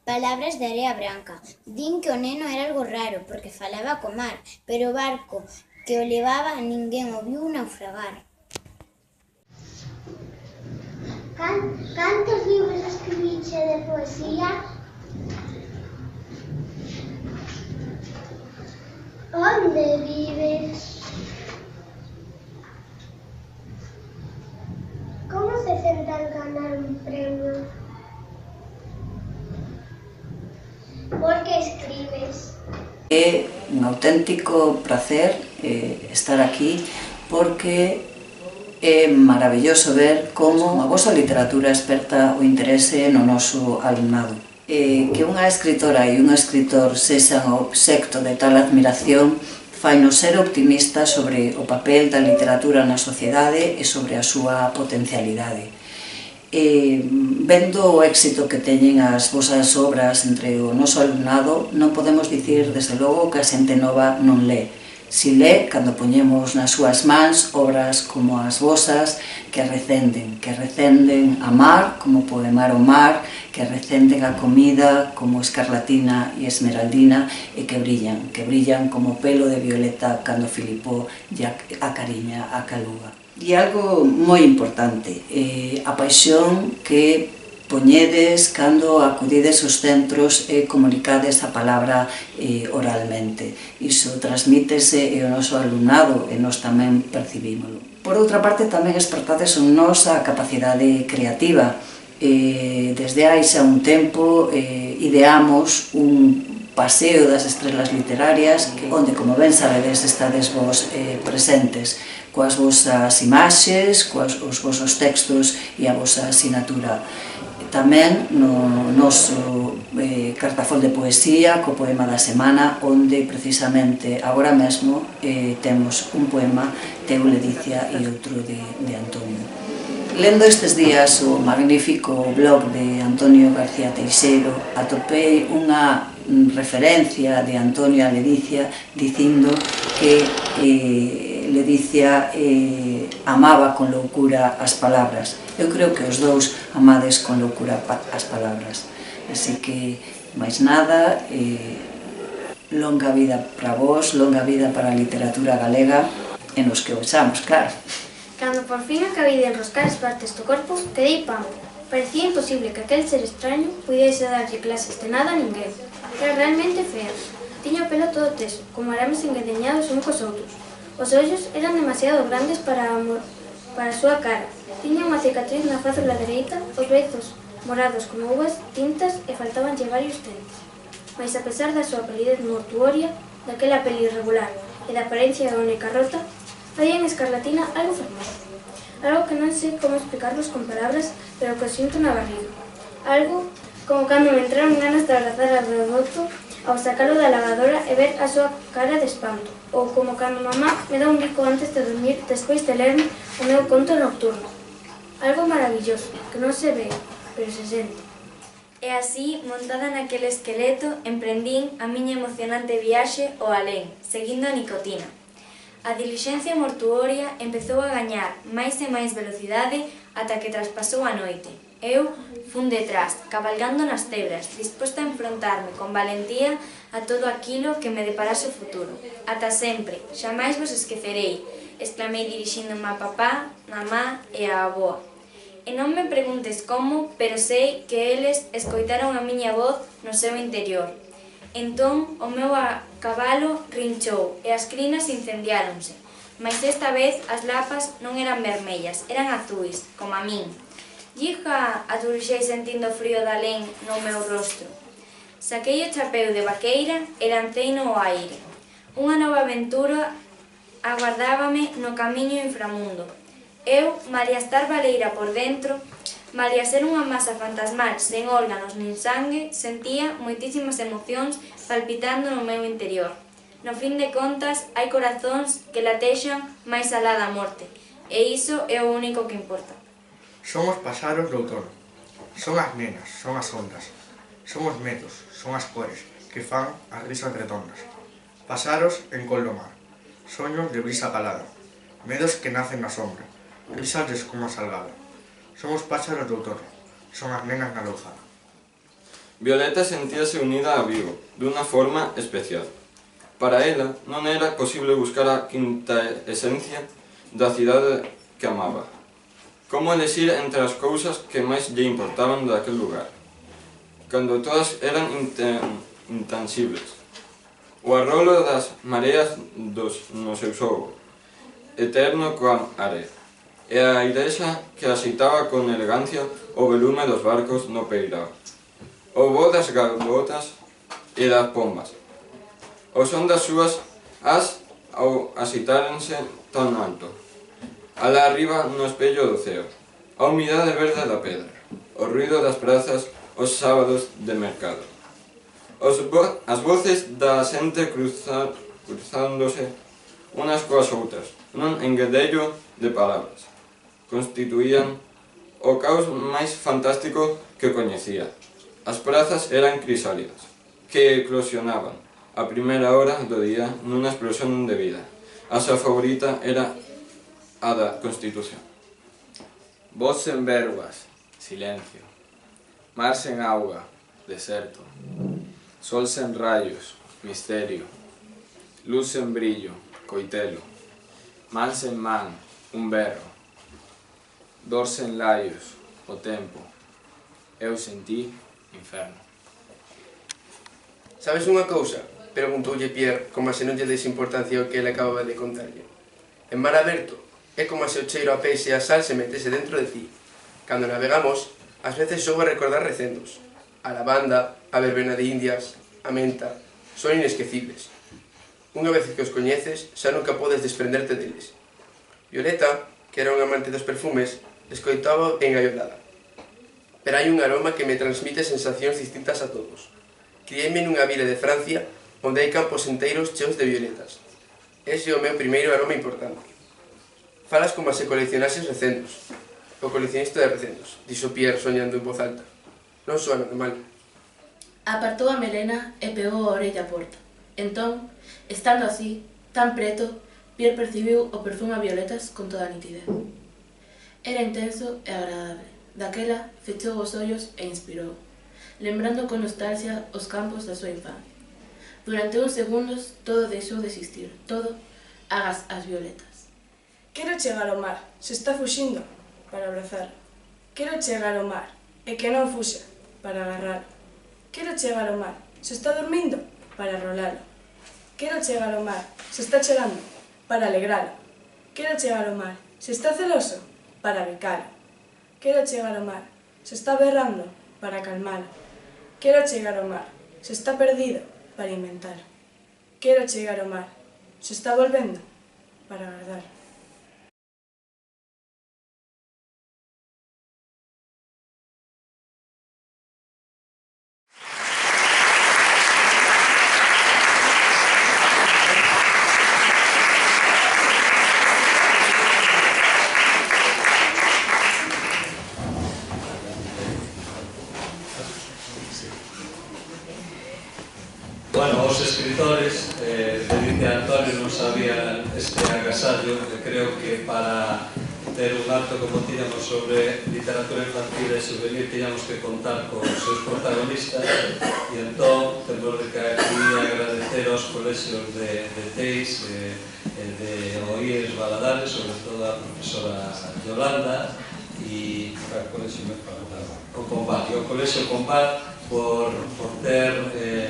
palabras de area branca. Din que o neno era algo raro, porque falaba co mar, pero o barco que o levaba ninguén o viu naufragar. Cantos libros escribiche de poesía? Onde vives? Como se senta al ganar un premio? Por que escribes? É un auténtico placer estar aquí porque É maravilloso ver como a vosa literatura esperta o interese no noso alumnado. Que unha escritora e un escritor sexan obxecto de tal admiración fainos ser optimistas sobre o papel da literatura na sociedade e sobre a súa potencialidade. Vendo o éxito que teñen as vosas obras entre o noso alumnado, non podemos dicir, desde logo, que a xente nova non lé. Si lé, cando poñemos nas súas mans obras como as vosas que recenden a mar, como Poemar o mar, que recenden a comida como Escarlatina e Esmeraldina e que brillan como pelo de violeta cando Filipó lle acariña a caluga. E algo moi importante, a paixón que poñedes cando acudides aos centros e comunicades a palabra oralmente. Iso transmítese e o noso alumnado e nós tamén percibímolo. Por outra parte, tamén espertades en nós a capacidade creativa. Desde hai xa un tempo ideamos un paseo das estrelas literarias onde, como ben sabedes, estades vos presentes coas vosas imaxes, os vosos textos e a vosa asinatura. Tamén no noso cartafol de poesía, co poema da semana, onde precisamente agora mesmo temos un poema teu, Ledicia, e outro de Antonio. Lendo estes días o magnífico blog de Antonio García Teixeiro, atopei unha referencia de Antonio a Ledicia dicindo que Ledicia amaba con loucura as palabras. Eu creo que os dous amades con loucura as palabras. Así que, máis nada, longa vida para vos, longa vida para a literatura galega, e nos que vexamos, claro. Cando por fin acabei de enroscar as partes do corpo, quedei pampo. Parecía imposible que aquel ser extraño pudiese darlle clases de nada a ninguén. Era realmente fea. Tiña o pelo todo teso, como arames engadeñados uns cos outros. Os ollos eran demasiado grandes para a súa cara. Tiña unha cicatriz na fácula dereita, os beizos morados como uvas tintas e faltabanlle varios dentes. Mas a pesar da súa palidez mortuoria, daquela peli irregular e da apariencia da única rota, había en Escarlatina algo fermoso. Algo que non sei como explicarvos con palabras, pero que sinto na barriga. Algo como cando me entraron ganas de abrazar a Rodolfo ao sacalo da lavadora e ver a súa cara de espanto. Ou como cando mamá me dá un bico antes de dormir despois de lerme o meu conto nocturno. Algo maravilloso, que non se ve, pero se sente. E así, montada naquele esqueleto, emprendín a miña emocionante viaxe ao alén, seguindo a nicotina. A dilixencia mortuoria empezou a gañar máis e máis velocidade ata que traspasou a noite. Eu fun detrás, cabalgando nas tebras, disposta a enfrontarme con valentía a todo aquilo que me deparase o futuro. Ata sempre, xamais vos esquecerei, exclamei dirixíndome a papá, mamá e a avoa. E non me preguntes como, pero sei que eles escoitaron a miña voz no seu interior. Entón, o meu cabalo rinchou e as crinas incendiáronse. Mas esta vez as lapas non eran vermellas, eran azuis, como a min. Yiga, aturxei sentindo o frío da alén no meu rostro. Saquei o chapeu de vaqueira e lanceino ao aire. Unha nova aventura aguardábame no camiño inframundo. Eu, malia estar baleira por dentro, malia ser unha masa fantasmal sen órganos nin sangue, sentía moitísimas emocións palpitando no meu interior. No fin de contas, hai corazóns que latexan máis alá da morte, e iso é o único que importa. Son os paxaros do outono, son as nenas, son as ondas, son os medos, son as cores que fan as risas redondas. Paxaros en col do mar, soños de brisa calada, medos que nacen na sombra, risas de escuma salgada. Son os páxaros do outono, son as nenas na louzada. Violeta sentíase unida a Vigo, dunha forma especial. Para ela non era posible buscar a quinta esencia da cidade que amaba. Como elexir entre as cousas que máis lle importaban daquel lugar, cando todas eran intangibles. O arrolo das mareas no seu xogo, eterno coa area, e a igrexa que axeitaba con elegancia o velume dos barcos no peirao, o voo das gavotas e das pombas, o son das súas as ao axeitárense tan alto, Alá arriba no espello do ceo, a humidade verde da pedra, o ruido das prazas os sábados de mercado. As voces da xente cruzándose unas coas outras, nun enguedello de palabras. Constituían o caos máis fantástico que coñecía. As prazas eran crisálidas, que eclosionaban a primeira hora do día nunha explosión de vida. A súa favorita era a da Constitución. Voz sen verbas, silencio. Mar sen auga, deserto. Sol sen rayos, misterio. Luz sen brillo, coitelo. Man sen man, un berro. Dor sen laios, o tempo. Eu sen ti, inferno. Sabes unha cousa? Preguntoulle Pierre, como se non lle des importancia ao que ele acababa de contarlle. En mar aberto, é como se o cheiro a peixe e a sal se metese dentro de ti. Cando navegamos, ás veces soubo a recordar recendos. A lavanda, a verbena de Indias, a menta, son inesquecibles. Unha vez que os coñeces, xa nunca podes desprenderte deles. Violeta, que era un amante dos perfumes, escoitaba engaiolada. Pero hai un aroma que me transmite sensacións distintas a todos. Criei-me nunha vila de Francia onde hai campos enteiros cheos de violetas. Ese é o meu primeiro aroma importante. Falas como se coleccionases recendos. O coleccionista de recendos, dixo Pierre soñando en voz alta. Non soa normal. Apartou a melena e pegou a orella á porta. Entón, estando así, tan preto, Pierre percibiu o perfume a violetas con toda a nitidez. Era intenso e agradable. Daquela, fechou os ollos e inspirou, lembrando con nostalgia os campos da súa infancia. Durante uns segundos, todo deixou de existir, todo agas as violetas. Quero chegar ao mar, se está fuxindo, para abrazar. Quero chegar ao mar, e que non fuxa, para agarrar. Quero chegar ao mar, se está dormindo, para rolalo. Quero chegar ao mar, se está chegando, para alegralo. Quero chegar ao mar, se está celoso, para becalo. Quero chegar ao mar, se está berrando, para calmalo. Quero chegar ao mar, se está perdido, para inventalo. Quero chegar ao mar, se está volvendo, para guardar. Bueno, os escritores de Dice Antonio non sabían este agasallo, que creo que para ter un acto como tiñamos sobre literatura infantil e juvenil tiñamos que contar con os seus protagonistas, e entón temos de que aquí agradecer aos colexios de Teis e de Oíes Valadares, sobre todo a profesora Yolanda e o colexio Compar por ter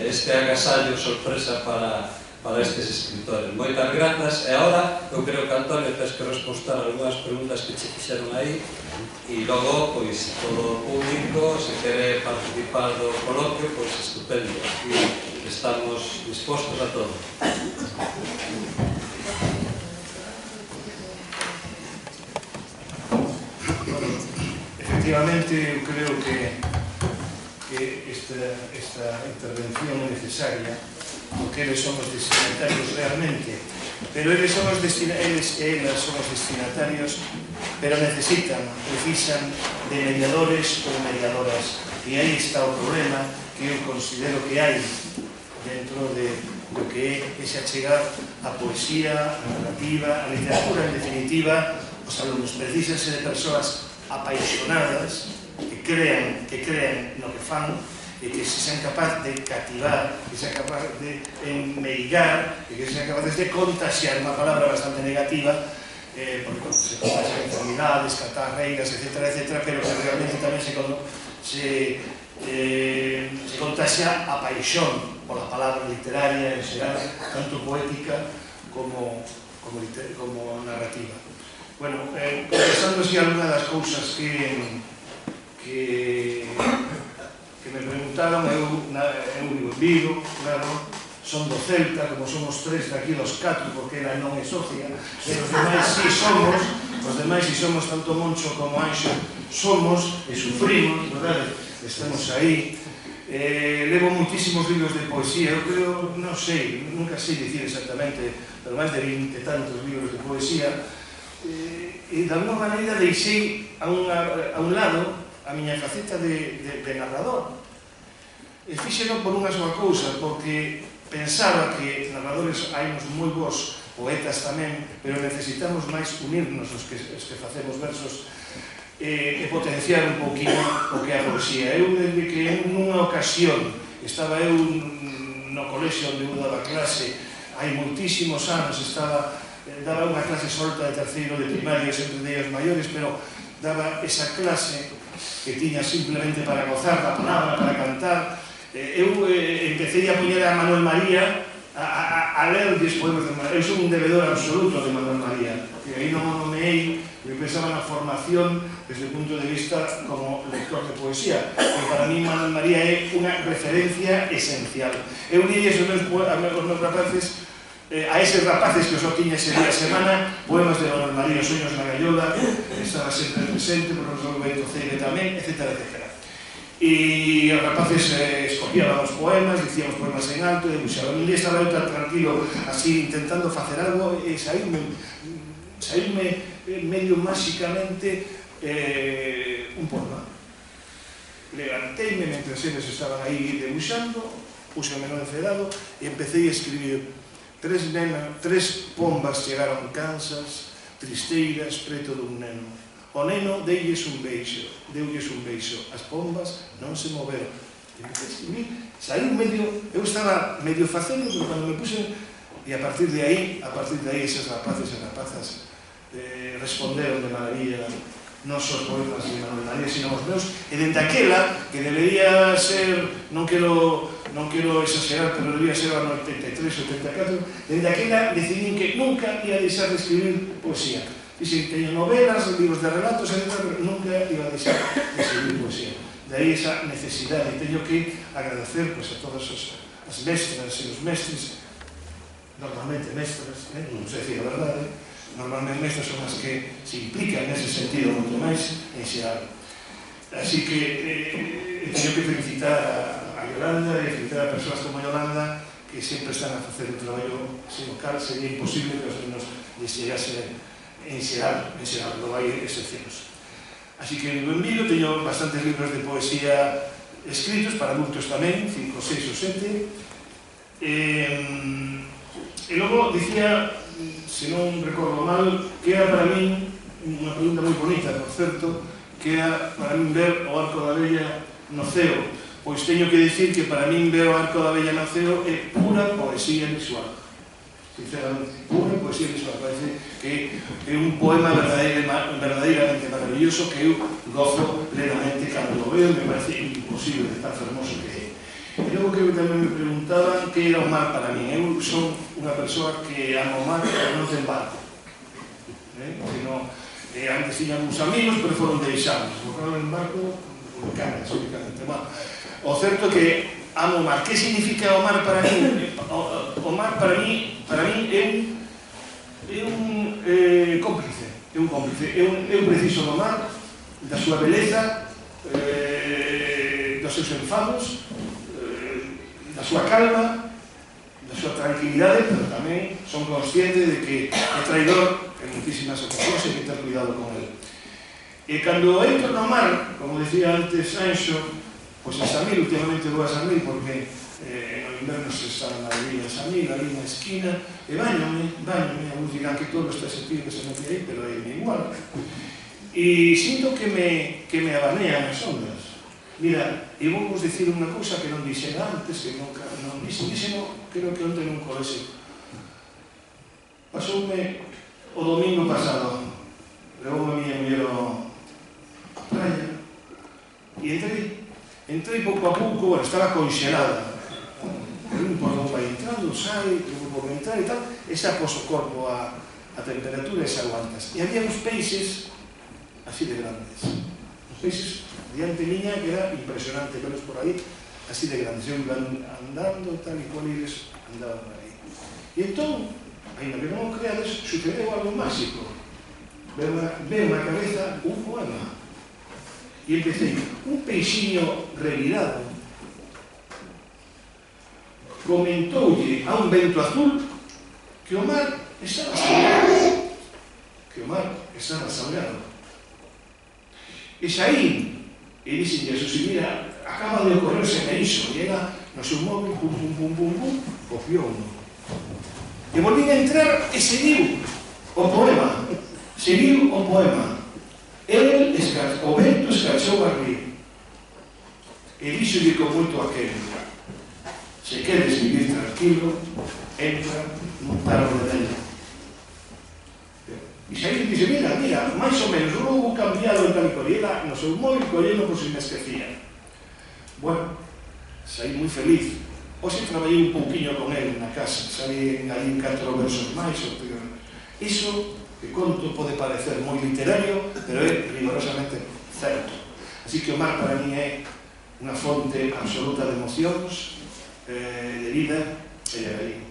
este agasallo sorpresa para estes escritores. Moitas grazas. E agora, eu creo que Antonio tens que responder algunhas preguntas que che fixeron aí, e logo, pois, todo o público, se quere participar do coloquio, pois, estupendo. Aquí estamos dispostos a todo. Efectivamente, eu creo que esta intervención é necesaria, porque eles son os destinatarios realmente, pero eles son os destinatarios, pero precisan de mediadores ou mediadoras, e aí está o problema que eu considero que hai dentro do que é ese achegar a poesía, a narrativa, a literatura, en definitiva. Os alumnos precisanse de persoas apaixonadas, que crean no que fan, e que se sean capaces de cativar, que sean capaces de enmeigar, e que sean capaces de contaxiar, unha palabra bastante negativa, porque se contaxian enfermidades, catarreiras, etc., pero que realmente tamén se contaxia a paixón pola palabra literaria en xeral, tanto poética como narrativa. Bueno, contestando así alguna das cousas que me preguntaron, eu vivo en Vigo, claro, son do Celta, como somos 3 daqui dos 4, porque ela non é socia, e os demais si somos, tanto Moncho como Anxo, somos e sufrimos, verdade? Estamos aí. Levo muitísimos libros de poesía, eu creo, non sei, nunca sei dicir exactamente, pero máis de 20 e tantos libros de poesía, e de alguma maneira deixei a un lado a miña faceta de narrador. E fíxeno por unha soa cousa, porque pensaba que narradores hainos moi bons, poetas tamén, pero necesitamos máis unirnos os que facemos versos e potenciar un pouquinho o que é a poesía. Eu, desde que nunha ocasión estaba eu no colexio onde eu daba clase, hai moitísimos anos, daba unha clase solta de terceiro de primaria, sempre de ellos maiores, pero daba esa clase que tiña simplemente para gozar da palabra, para cantar. Eu empecé a poñer a Manuel María a ler os poemas de Manuel. Eu sou un devedor absoluto de Manuel María, que aí non o nomeei, eu pensaba na formación desde o punto de vista como lector de poesía, que para mí Manuel María é unha referencia esencial. Eu li aos meus rapaces, a eses rapaces que só tiña ese día a semana, poemas de Manuel María, Soños na Gaiola, estaba sempre presente, por profesor Bento Ceire tamén, etc. E os rapaces escogían os poemas, dicíamos poemas en alto, e un día estaba eu tan tranquilo, así, intentando facer algo, e saírme medio máxicamente un poema. Levanteime mentre eles estaban aí debuxando, púxame no encedado e empecé a escribir. 3 pombas chegaron cansas, tristeiras, preto dun neno. O neno deulles un beixo, as pombas non se moveron. E empecé a escribir, saí medio, eu estaba medio facendo, pero cando me puse, e a partir de aí, eses rapaces e rapazas responderon de maravilla, non só os poemas de Manuel María, sino os meus, e dende aquela, que debería ser, non quero exagerar, pero debería ser ano 83 ou 84, dende aquela decidín que nunca ia deixar de escribir poesía. Dixen, teño novelas, libros de relatos, etc., pero nunca iba a deixar de escribir poesía. De aí esa necesidade. Teño que agradecer a todas as mestras e os mestres, normalmente mestras, non sei dicir a verdade, normalmente mestras son as que se implican nese sentido moito máis en xeral. Así que teño que felicitar a Yolanda e felicitar a persoas como Yolanda que sempre están a facer un traballo sin o cal sería imposible que os nenos lles chegase en xeral, non hai excepcións. Así que en vídeo teño bastantes libros de poesía escritos para adultos tamén, 5, 6 ou 7. E logo dicía, se non recordo mal, que era para min unha pregunta moi bonita, por certo, que era para min ver o Arco da Vella no ceo. Pois teño que dicir que para min ver o Arco da Vella no ceo é pura poesía visual. Sinceramente, pura poesía visual. Parece que é un poema verdadeiramente maravilloso que eu gozo plenamente cando o veo, me parece imposible de tan fermoso que é. E logo que tamén me preguntaban que era o mar para mí. Eu son unha persoa que ama o mar, pero non ten barco. Antes tiñan uns amigos, pero foron deixados. Bocaron en barco, me cagas, únicamente. O certo é que amo o mar. Que significa o mar para mí? O mar para mí é un cómplice. É un cómplice. Eu preciso do mar, da súa beleza, dos seus enfados, da súa calma, da súa tranquilidade, pero tamén son consciente de que é traidor en muchísimas ocasións e que ter cuidado con ele. E cando entro no mar, como decía antes Anxo, pois en Samil, últimamente vou a Samil porque no inverno se está na villa de Samil, ali na esquina, e bañome, alguns dirán que todo está sentido que se mete aí, pero é igual. E sinto que me abanean as ondas. Mira, e vou vos dicir unha cousa que non dixen antes, que nunca non dixen, creo que onte nun colexio. Pasoume o domingo pasado, levou a miña muller a praia, e entrei pouco a pouco, bueno, estaba conxelada. Un por onde vai entrando, sai, un por entrar e tal, e xa pos o corpo a temperatura e xa aguantas. E había uns peixes así de grandes. Uns peixes diante miña que era impresionante verlos por aí. así de grandes, eu iba andando tal e cual eles andaban aí. E entón, ainda que non o creades, sucedeu algo máxico. Veo na cabeza un poema. E empecé, un peixiño revirado comentoulle a un vento azul que o mar estaba salgado. Que o mar estaba salgado. E saí, e dixenlle a Susi, mira, acaba de ocorrerse iso, e ela no seu móvil, pum, pum, pum, pum, pum, copiou-no. E volvín a entrar e seguiu o poema. Seguiu o poema. O vento escarchou a rir. E díxolle con moito aquel, se queres vivir tranquilo, entra nun tarro de dentro. E saí dixe, mira, máis ou menos, vou cambiado en tal e cual, e ela no seu móvil collendo por si me esquecía. Bueno, saí moi feliz. Hoxe traballei un pouquinho con ele na casa, saí ali 4 versos máis. Iso que conto pode parecer moi literario, pero é rigorosamente certo. Así que o mar para mí é unha fonte absoluta de emocións, de vida e de cariño.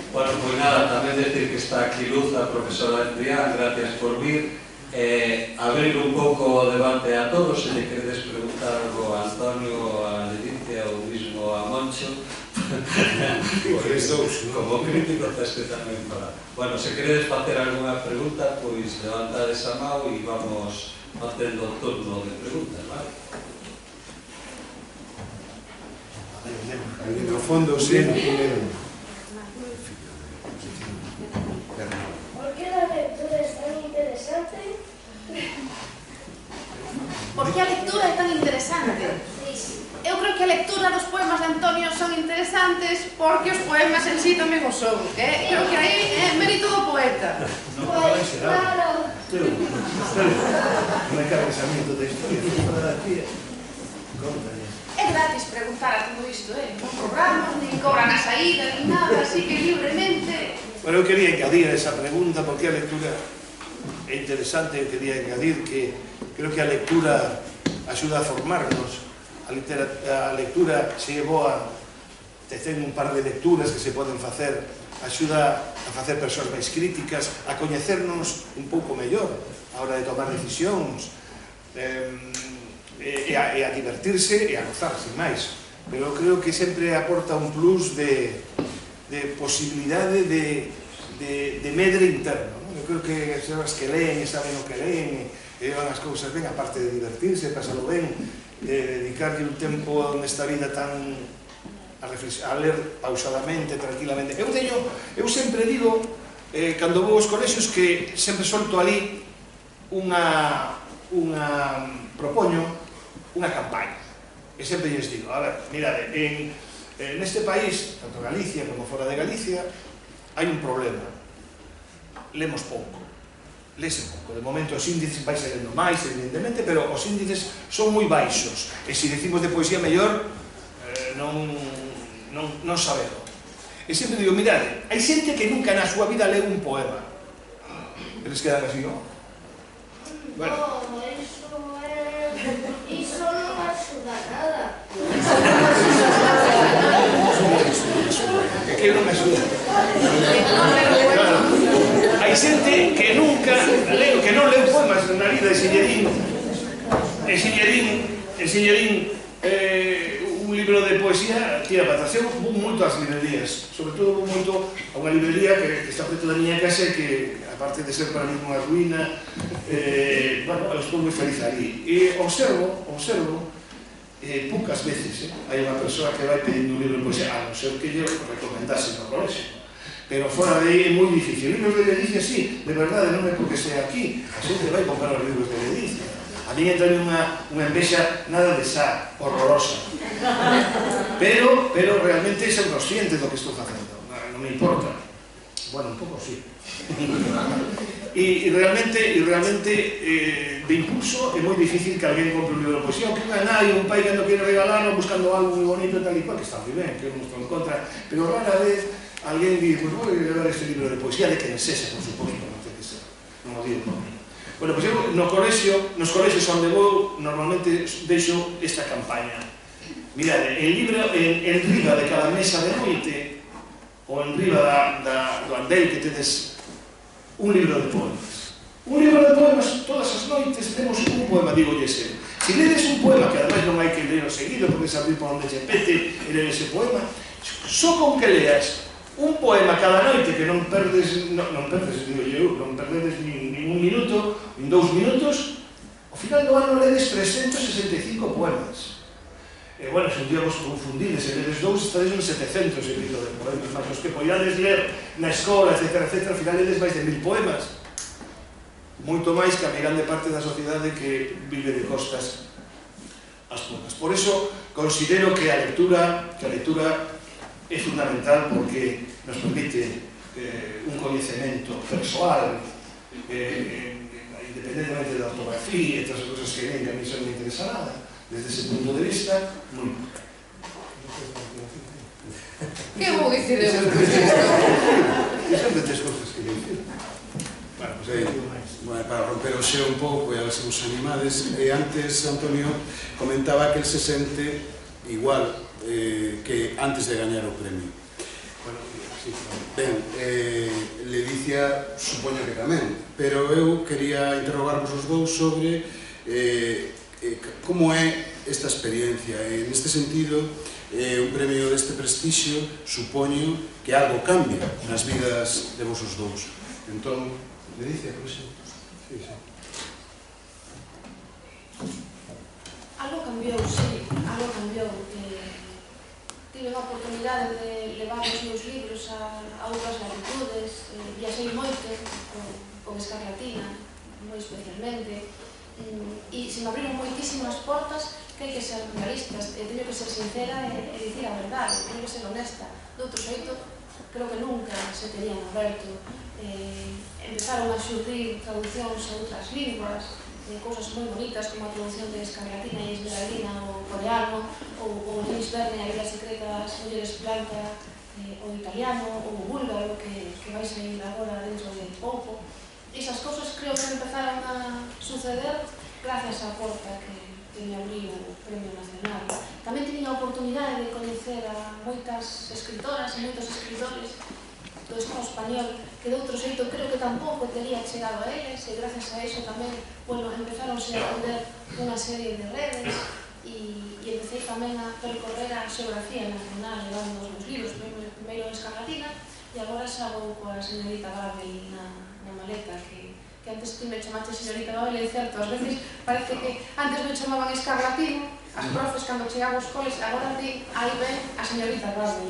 Bueno, pues nada, tamén decir que está aquí Luz, a profesora Adrián, gracias por vir. Abrir un pouco o debate a todos, se lle queredes preguntar algo a Antonio, a Leticia ou mismo a Moncho. Como crítico, tens que tamén falar. Bueno, se queredes facer algunha pregunta, pois levantades a mão e vamos facendo o turno de preguntas, vale? Aí no fondo, sí. ¿Por qué la lectura es tan interesante? Por que a lectura é tan interesante? Eu creo que a lectura dos poemas de Antonio son interesantes porque os poemas en sí tamén o son. Creo que aí é mérito do poeta. Pues claro. Non hai carresamento da historia, para a tía. É gratis preguntar a todo isto, non cobramos, nin cobran a saída, nin nada, así que libremente. Bueno, eu quería engadir esa pregunta porque a lectura é interesante. Eu quería engadir que creo que a lectura axuda a formarnos. A lectura, se é boa, ten un par de lecturas que se poden facer, axuda a facer persoas máis críticas, a coñecernos un pouco mellor a hora de tomar decisións, e a divertirse e a gozar, sin máis. Pero creo que sempre aporta un plus de posibilidade de medre interno. Eu creo que as persoas que leen e saben o que leen e levan as cousas ben, aparte de divertirse, pasalo ben, dedicarlle un tempo nesta vida tan a ler pausadamente, tranquilamente. Eu sempre digo, cando vou aos colexios, que sempre solto ali propoño unha campaña. E sempre lles digo, a ver, mirade, neste país, tanto Galicia como fora de Galicia, hai un problema. Lemos pouco. Lese pouco. De momento os índices vai ser lendo máis, evidentemente, pero os índices son moi baixos. E se decimos de poesía mellor, non sabemos. E sempre digo, mirade, hai xente que nunca na súa vida leu un poema. Eles quedan así, non? Bueno. Iso non axuda nada. Que non me axuda. Hai xente que nunca leu, que non leu poemas na vida, e se lle din un libro de poesía, tira para atrás. Eu vou moito ás librerías, sobre todo vou moito a unha librería que está preto da miña casa, que aparte de ser para mí unha ruína, bueno, eu estou moi feliz ali. E observo poucas veces hai unha persoa que vai pedindo un libro de poesía, a non ser que lle recomendase no colexio. Pero fora de aí é moi difícil. Libros de Ledicia, sí, de verdade, non é porque sea aquí. A xente vai comprar os libros de Ledicia. A mí entra unha envexa nada de xa, horrorosa. Pero realmente son consciente do que estou facendo. Non me importa. Bueno, un pouco sí. E realmente de impulso é moi difícil que alguén compre un libro de poesía, ou que unha nai ou un pai que non quere regalarlo buscando algo moi bonito e tal e cual, que está moi ben, que non estou en contra, pero rara vez alguén di, pois vou levar este libro de poesía de quen sexa, por suposto, non ten que ser, non o digo por mí. Bueno, pois eu nos colexios onde vou, normalmente deixo esta campaña. Mirade, en riba de cada mesa de noite, ou en riba do andel que tedes un libro de poemas. Un libro de poemas, todas as noites temos un poema, digo ese. Se ledes un poema, que ademais non hai que ler o seguido, porque sabes por onde che pete e ler ese poema, só con que leas un poema cada noite que non perdes, digo eu, non perdedes nin un minuto, nin 2 minutos, ao final do ano ledes 365 poemas. E, bueno, se un día vos confundides e ledes 2, estaréis en 700 e pico de poemas, mas os que podades ler na escola, etc., ao final ledes máis de 1000 poemas. Moito máis que a grande parte da sociedade que vive de costas as poemas. Por iso, considero que a lectura é fundamental porque nos permite un coñecemento persoal, independentemente da ortografía e outras cosas que ven que a mí non me interesa nada. Desde ese punto de vista, moi bon. Que vou dicir eu? Sempre tes cosas que dicir. Para romper o xeo un pouco e a ver se vos animades, antes Antonio comentaba que el se sente igual que antes de gañar o premio. Ben, Ledicia supoño que tamén, pero eu quería interrogarvos os dous sobre como é esta experiencia. En este sentido, un premio deste prestixio supoño que algo cambia nas vidas de vosos dous. Entón, Ledicia, por exemplo. Sí, sí. Algo cambiou, sí, algo cambiou. Tive a oportunidade de levar os meus libros a outras latitudes, viaxei moito con Escarlatina, moi especialmente, e se me abriron moitísimas portas que hai que ser realistas, teño que ser sincera e dicir a verdade, teño que ser honesta. De outro xeito, creo que nunca se terían aberto. Empezaron a xurdir traducións a outras linguas, cousas moi bonitas como a traducción de Escarlatina e Esmeraldina ao coreano, ou Luis Verne, a vida secreta das mulleres planta, o italiano, ou o búlgaro, que vai sair agora dentro de pouco. Esas cousas creo que empezaron a suceder gracias á porta que me abriu o Premio Nacional. Tamén tiña a oportunidade de coñecer a moitas escritoras e moitos escritores do Estado español que de outro xeito creo que tampouco tería chegado a eles, e gracias a eso tamén, bueno, empezaronse a aprender unha serie de redes e empecé tamén a percorrer a xeografía nacional levando os meus libros, primeiro en Escarlatina e agora xa vou coa señorita Babel na maleta, que antes ti me chamaste señorita Babel, é certo, ás veces parece que antes me chamaban Escarlatino, as profes cando chegamos aos coles, agora ti aí ven a señorita Babel.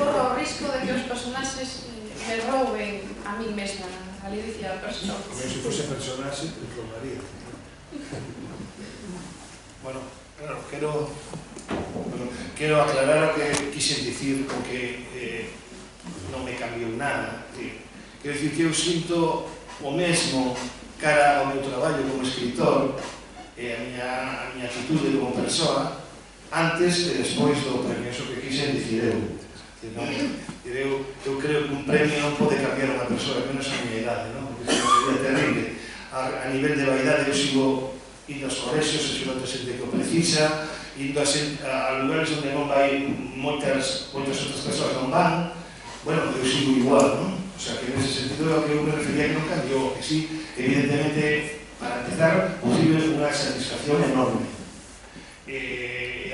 Corro o risco de que os personaxes me rouben a mí mesma, a Ledicia persona. Como se fose personaxe, te roubaría. Bueno, claro, quero aclarar o que quixen dicir con que non me cambiou nada. Quero dicir que eu sinto o mesmo cara ao meu traballo como escritor e a miña actitude como persoa antes e despois do premio, iso que quixen dicir eu. Eu creo que un premio non pode cambiar unha persoa, menos a miña idade, porque sería terrible. A nivel de vaidade eu sigo indo aos colexios, e sigo a xente que o precisa, indo a lugares onde non vai moitas outras persoas non van. Bueno, eu sigo igual, non? O sea, que nese sentido é o que eu me refería que non cambiou, que sí, evidentemente, para empezar, posible unha satisfacción enorme.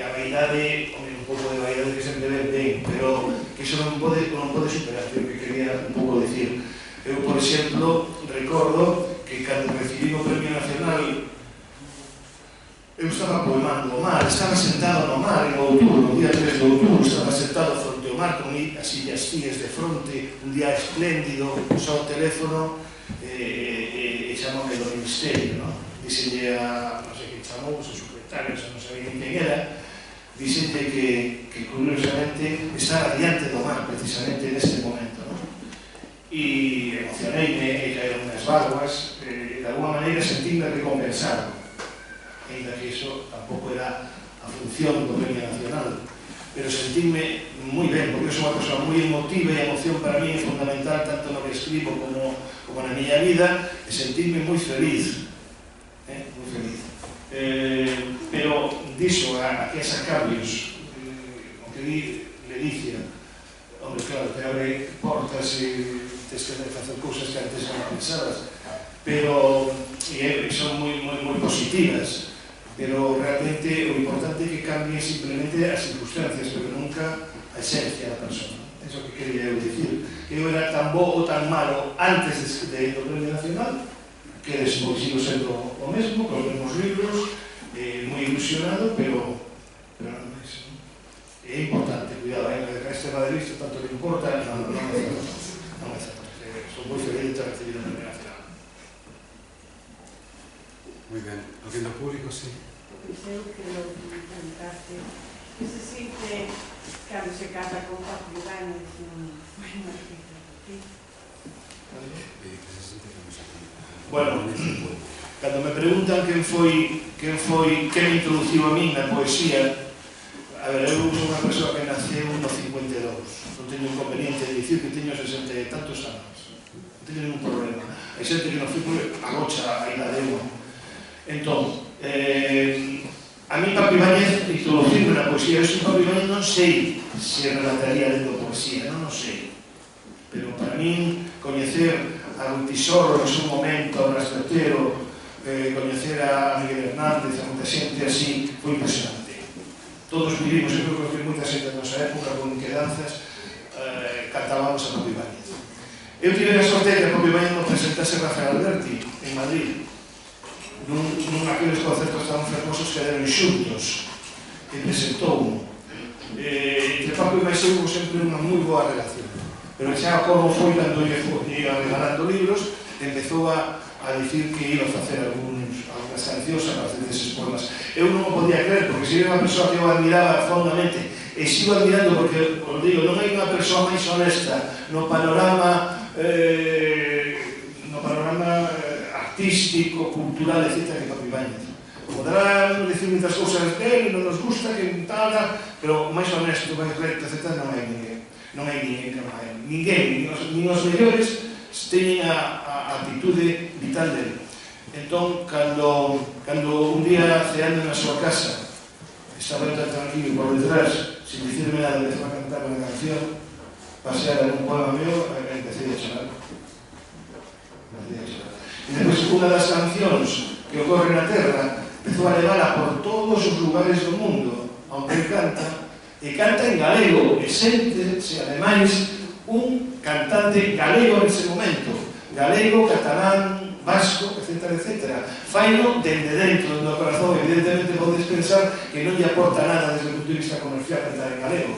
A vaidade, un pouco de vaidade que sempre ven ben, pero que iso non pode superar, o que quería un pouco dicir. Eu, por exemplo, recordo que cando recibí o Premio Nacional eu estaba poemando o mar, estaba sentado no mar en outubro, o día 3 de outubro, estaba sentado fronte ao mar con as illas Cíes de fronte, un día espléndido, só o teléfono e chamoume do Ministerio, non? Dixenlle a, non sei que chamou, o secretario, non sabía quen era, dixenlle que curiosamente estaba diante do mar precisamente neste momento, non? E emocioneime, e caeron unhas bárbas, de alguma maneira sentíme recompensado, ainda que iso tampouco era a función do Premio Nacional. pero sentíme moi ben, porque eu sou unha persoa moi emotiva e a emoción para mí é fundamental tanto no que escribo como na miña vida, e sentíme moi feliz, moi feliz. Pero diso a que esa cambios, o que di Ledicia, hombre, claro, te abre portas e tens que facer cousas que antes non pensadas, pero son moi positivas, pero realmente o importante é que cambie simplemente as circunstancias, pero nunca a esencia da persona. É o que quería eu dicir. Eu era tan bo ou tan malo antes de ir ao Premio Nacional, que despois sigo sendo o mesmo, con os mesmos libros, moi ilusionado, pero nada máis. É importante, cuidado, que a este madridista tanto que importa, non é certo. Son moi feliz de ter recibido o Premio Nacional. Moi ben, alguén do público, sí. Eu que lo preguntaste, que se siente cando se casa con Paco Ibáñez, non foi unha cita aquí. Bueno, cando me preguntan quen me introduciu a min na poesía, a ver, eu sou unha persoa que naceu no 52, non teño inconveniente de dicir que teño 60 e tantos anos, non teño ningún problema. Hai xente que non foi por agocha a idade unha. Entón, a mí Paco Ibáñez introducirme na poesía, eu sin Paco Ibáñez non sei se relataría lendo poesía, non o sei. Pero para min, coñecer a Runtisoro no seu momento, a Brastetero, coñecer a Miguel Hernández, a moita xente así, foi impresionante. Todos vivimos, eu creo que moita xente na nosa época, con quedanzas, cantábamos a Paco Ibáñez. Eu tive a sorte que a Paco Ibáñez nos presentase Rafael Alberti, en Madrid. Nun aqueles concertos tan fermosos que deron xuntos, que presentou. Entre Paco e Ibáñez houve sempre unha moi boa relación. Pero xa como foi cando iba regalando libros, empezou a dicir que iba a facer algunhas cancións a partir deses poemas. Eu non o podía creer, porque se era unha persoa que eu admiraba fondamente, e sigo admirando porque, os digo, non hai unha persoa máis honesta no panorama artístico, cultural, etc., que Paco Ibáñez. Podrán dicir muitas cousas dele, non nos gusta, que tal, pero máis honesto, máis recto, etc., non hai ninguén. Non hai ninguén que máis. Ninguén, nin os mellores, teñen a actitude vital dele. Entón, cando un día ceando na súa casa, estaba tan tranquilo por detrás, sin dicirme nada, empezou a cantar unha canción, paseada nun poema meu, empecé a chorar. E depois, unha das cancións que ocorre na Terra, empezou a levala por todos os lugares do mundo, onde canta, e canta en galego, e sente-se, ademais, un cantante galego nese momento, galego, catalán, vasco, etc., etc. Faino dende dentro do corazón, evidentemente podes pensar que non lle aporta nada desde o punto de vista comercial cantar en galego.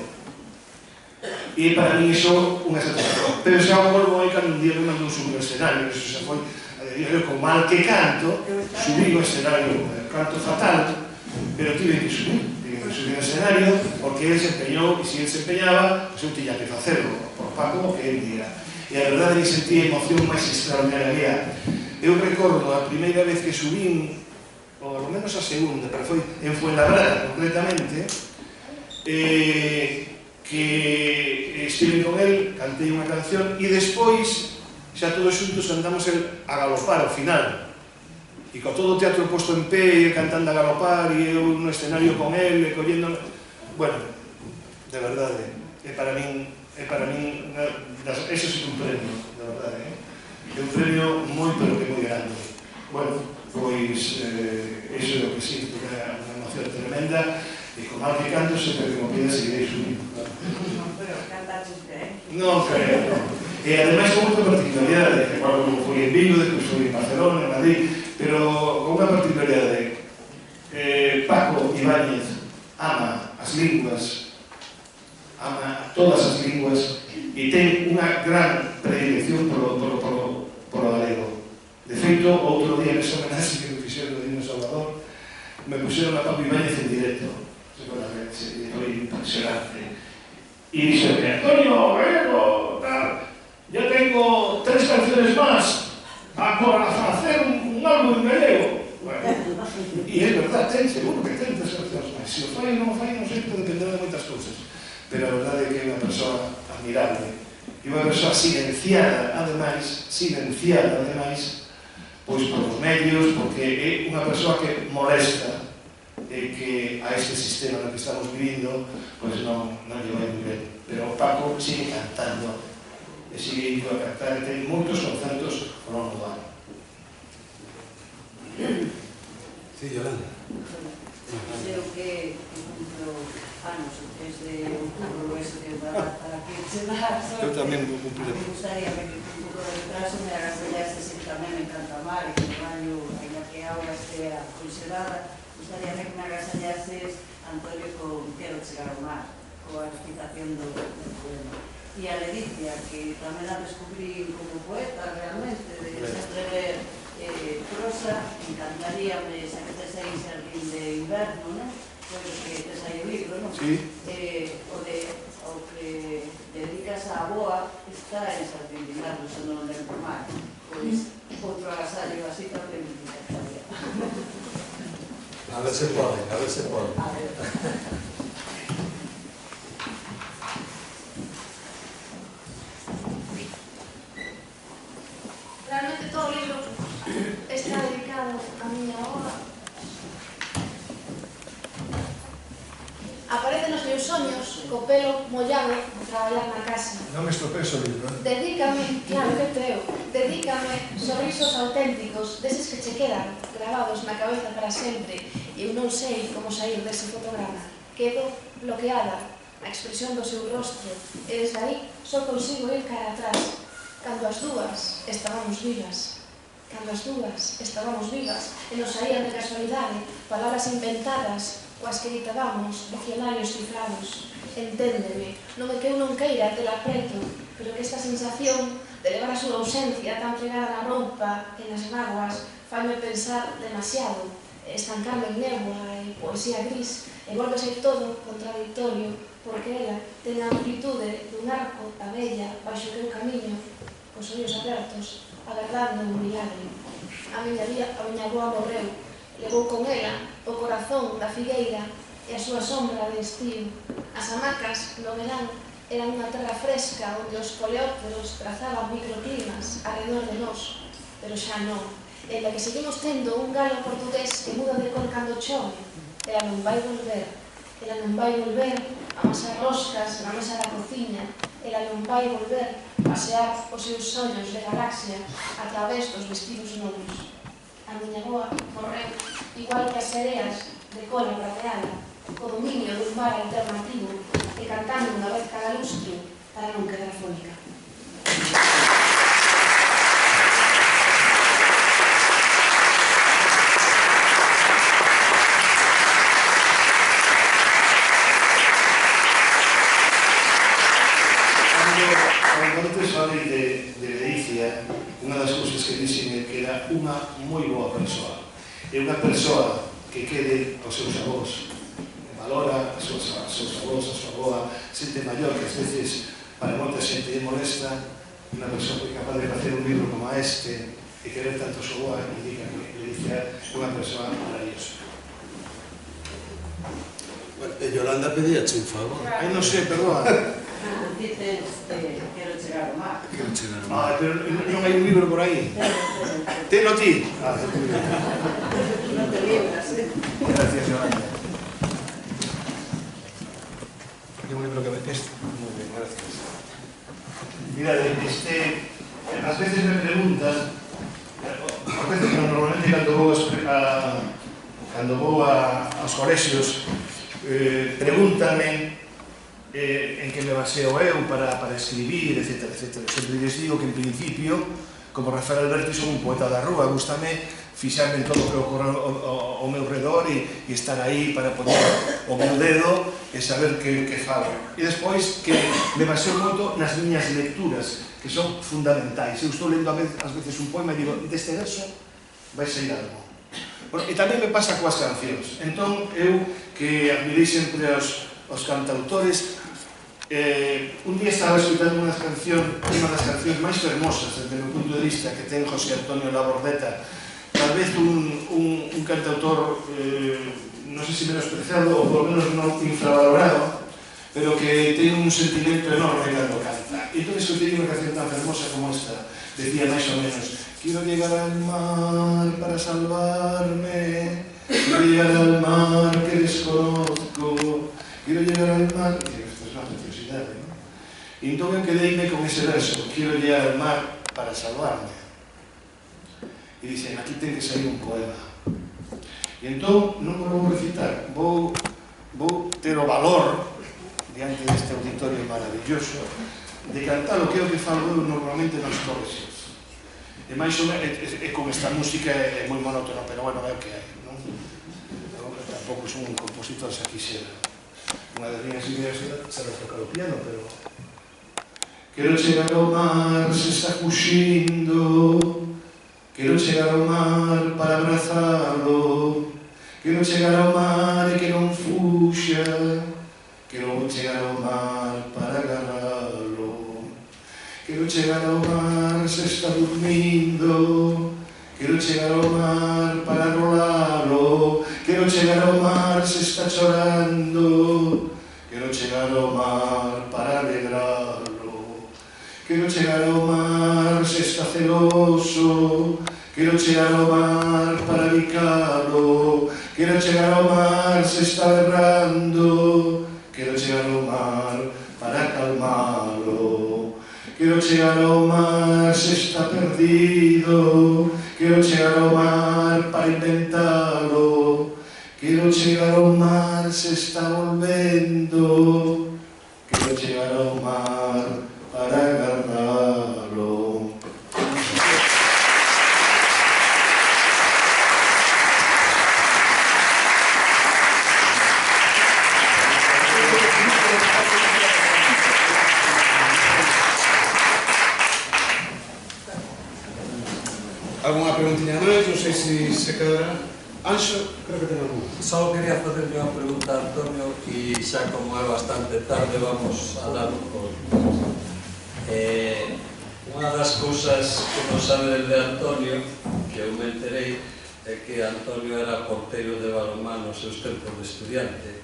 E para mí iso unha satisfacción. Pero xa o volvo aí cando un día me mandou subir ao escenario, eso xa foi, eu con mal que canto, subí ao escenario, canto fatal, pero tive que subir ao escenario, porque ele se empeñou, e se ele se empeñaba, eu tiña que facerlo, por Paco, que ele dira. E a verdade que sentí a emoción máis extraordinaria. Eu recordo a primeira vez que subín, ou ao menos a segunda, pero foi en Fuenlabrada, concretamente, que estive con ele, cantei unha canción, e despois, xa todos xuntos andamos a galopar ao final. E con todo o teatro posto en pé, cantando a galopar, e eu no escenario con ele, collendo... Bueno, de verdade, é para min, eso é un premio, de verdade, é un premio moi, pero que moi grande. Bueno, pois, eso é o que sinto, unha emoción tremenda, e con mal que canto, sempre que me pida seguirei subindo. Non, pero cantaches ben. Non, creo, non. E ademais con moita particularidade, que cando foi en Vigo, despois foi en Barcelona, en Madrid, pero con unha particularidade. Paco Ibáñez ama as linguas, ama todas as linguas, e ten unha gran predilección polo galego. De feito, outro día nesa homenaxe que me fixeron de Dino Salvador, me puxeron a Paco Ibáñez en directo, seguramente, foi impresionante. E dixeme, Antonio, galego, tal, yo tengo 3 canciones más para hacer un álbum en galego. Bueno, E é verdad, ten, seguro que ten 3 xeracións máis. Se o fai ou non o fai, non sei, pode depender de moitas cousas. Pero a verdade é que é unha persoa admirable. E unha persoa silenciada, ademais, pois por os medios, porque é unha persoa que molesta e que a este sistema no que estamos vivindo, pois non lle vai moi ben. Pero o Paco sigue cantando, e sigue indo a cantar, e ten moitos concertos ao longo do ano. Sí, Yolanda. Creo que cumplo anos desde outubro, eso que para que se da. Eu tamén vou cumplir. Me gustaría que un pouco de retraso me agasallases, que tamén me encanta amar, e que o baño, ainda que a auga estea conservada, gustaría que me agasallases, Antonio, con Quero chegar ao mar, coa recitación do poema. E a Ledicia, que tamén a descubrí como poeta, realmente, de sempre ler prosa, encantaríame se que tes aí Xardín de Inverno, non? Pois que tes aí o libro, non? Sí. O que dedicas á aboa está en Xardín de Inverno, se non lembro mal. Pois outro agasallo así tamén me encantaría. A ver se pode, a ver se pode. A ver. Realmente todo o libro está dedicado a miña aboa. Aparece nos meus soños co pelo mollado a traballar na casa. Non me estropezo o libro, Dedícame, claro que teo, dedícame sorrisos auténticos, deses que che quedan gravados na cabeza para sempre, e eu non sei como sair dese fotograma. Quedo bloqueada a expresión do seu rostro, e desde aí só consigo ir cara atrás, cando as dúas estábamos vivas. Cando as dúas estábamos vivas e nos saían de casualidade palabras inventadas coas que editábamos diccionarios cifrados. Enténdeme, non é que eu non queira tela preto, pero que esta sensación de levar a súa ausencia tan pegada na roupa e nas mágoas faime pensar demasiado, estancarme en néboa e poesía gris, e volve a ser todo contradictorio, porque ela ten a amplitude dun arco a bella baixo que eu camiño, cos ollos abertos, agardando un milagre. A miña avoa morreu, levou con ela o corazón da figueira e a súa sombra de estío. As hamacas no verán eran unha terra fresca onde os coleópteros trazaban microclimas arredor de nós, pero xa non. En la que seguimos tendo un galo portugués que muda de cor cando chove, ela non vai volver. Ela non vai volver a amasar roscas na mesa da cociña, ela non vai volver a pasear os seus sonhos de galaxia a través dos vestidos novos. A miña avoa morreu igual que as sereas de cola prateada, co dominio dun mar alternativo e cantando unha vez cada lustro para non quedar fónica. Antes falei de Ledicia, unha das cousas que dixen é que era unha moi boa persoa. É unha persoa que quede aos seus avós, valora os seus avós, a súa avoa, xente maior que ás veces para moita xente é molesta, unha persoa que é capaz de facer un libro como este e querer tanto a súa avoa, indica que Ledicia é unha persoa maravillosa. Yolanda pedíache un favor. Ai, non sei, perdoa. Dices Quero chegar ao mar. Quero chegar ao mar. Pero non hai un libro por aí. Teno ti? Non te libras, Gracias, Yolanda. Hai un libro que me teste. Moi ben, gracias. Mira, ás veces me preguntan, ás veces normalmente cando vou aos colexios, pregúntame en que me baseo eu para escribir, etc. Sempre les digo que en principio, como Rafael Alberti, son un poeta da rúa, gustame fixarme en todo o que ocorre ao meu redor e estar aí para poner o meu dedo e saber que falo. E despois que me baseo moito nas miñas lecturas, que son fundamentais. Eu estou lendo ás veces un poema e digo, deste verso vai sair algo. E tamén me pasa coas cancións. Entón, eu que admirei sempre os cantautores, un día estaba escutando unha das cancións máis fermosas desde o meu punto de vista que ten José Antonio Labordeta, tal vez un cantautor, non sei se menospreciado ou por lo menos non infravalorado, pero que ten un sentimento enorme cando canta. E entón escoitei unha canción tan hermosa como esta, decía máis ou menos: quiero llegar al mar para salvarme, quiero llegar al mar que desconozco, quiero llegar al mar... Isto é unha preciosidade, non? E entón eu quedeime con ese verso: quiero llegar al mar para salvarme. E dicen, aquí ten que sair un poema. E entón non vou recitar, vou ter o valor diante deste auditorio maravilloso de cantar o que é o que falo normalmente nas poesías. E máis ou menos, con esta música é moi monótono, pero bueno, é o que hai, non? Eu tampouco son un compositor xa quixera. Unha das minhas ideas era saber tocar o piano, pero... Quero chegar ao mar, se está fuxindo, quero chegar ao mar para abrazalo, quero chegar ao mar e que non fuxa, quero chegar ao mar para agarralo, quero chegar ao mar se está dormindo, quero chegar ao mar para rolalo, quero chegar ao mar se está chorando, quero chegar ao mar para alegralo, quero chegar ao mar se está celoso, quero chegar ao mar para bicalo, quero chegar ao mar se está berrando, quero chegar ao mar para calmalo, quero chegar ao mar se está perdido, quero chegar ao mar para inventalo, quero chegar ao mar se está volvendo, quero chegar ao mar para agarralo. Alguna preguntinha máis? Non sei se quedará. Anxo, creo que ten algún. Só quería facerle unha pregunta a Antonio e xa como é bastante tarde vamos a dar por... Unha das cousas que non sabe de Antonio, que eu me enterei, é que Antonio era porteiro de balonmán nos seus tempos de estudiante.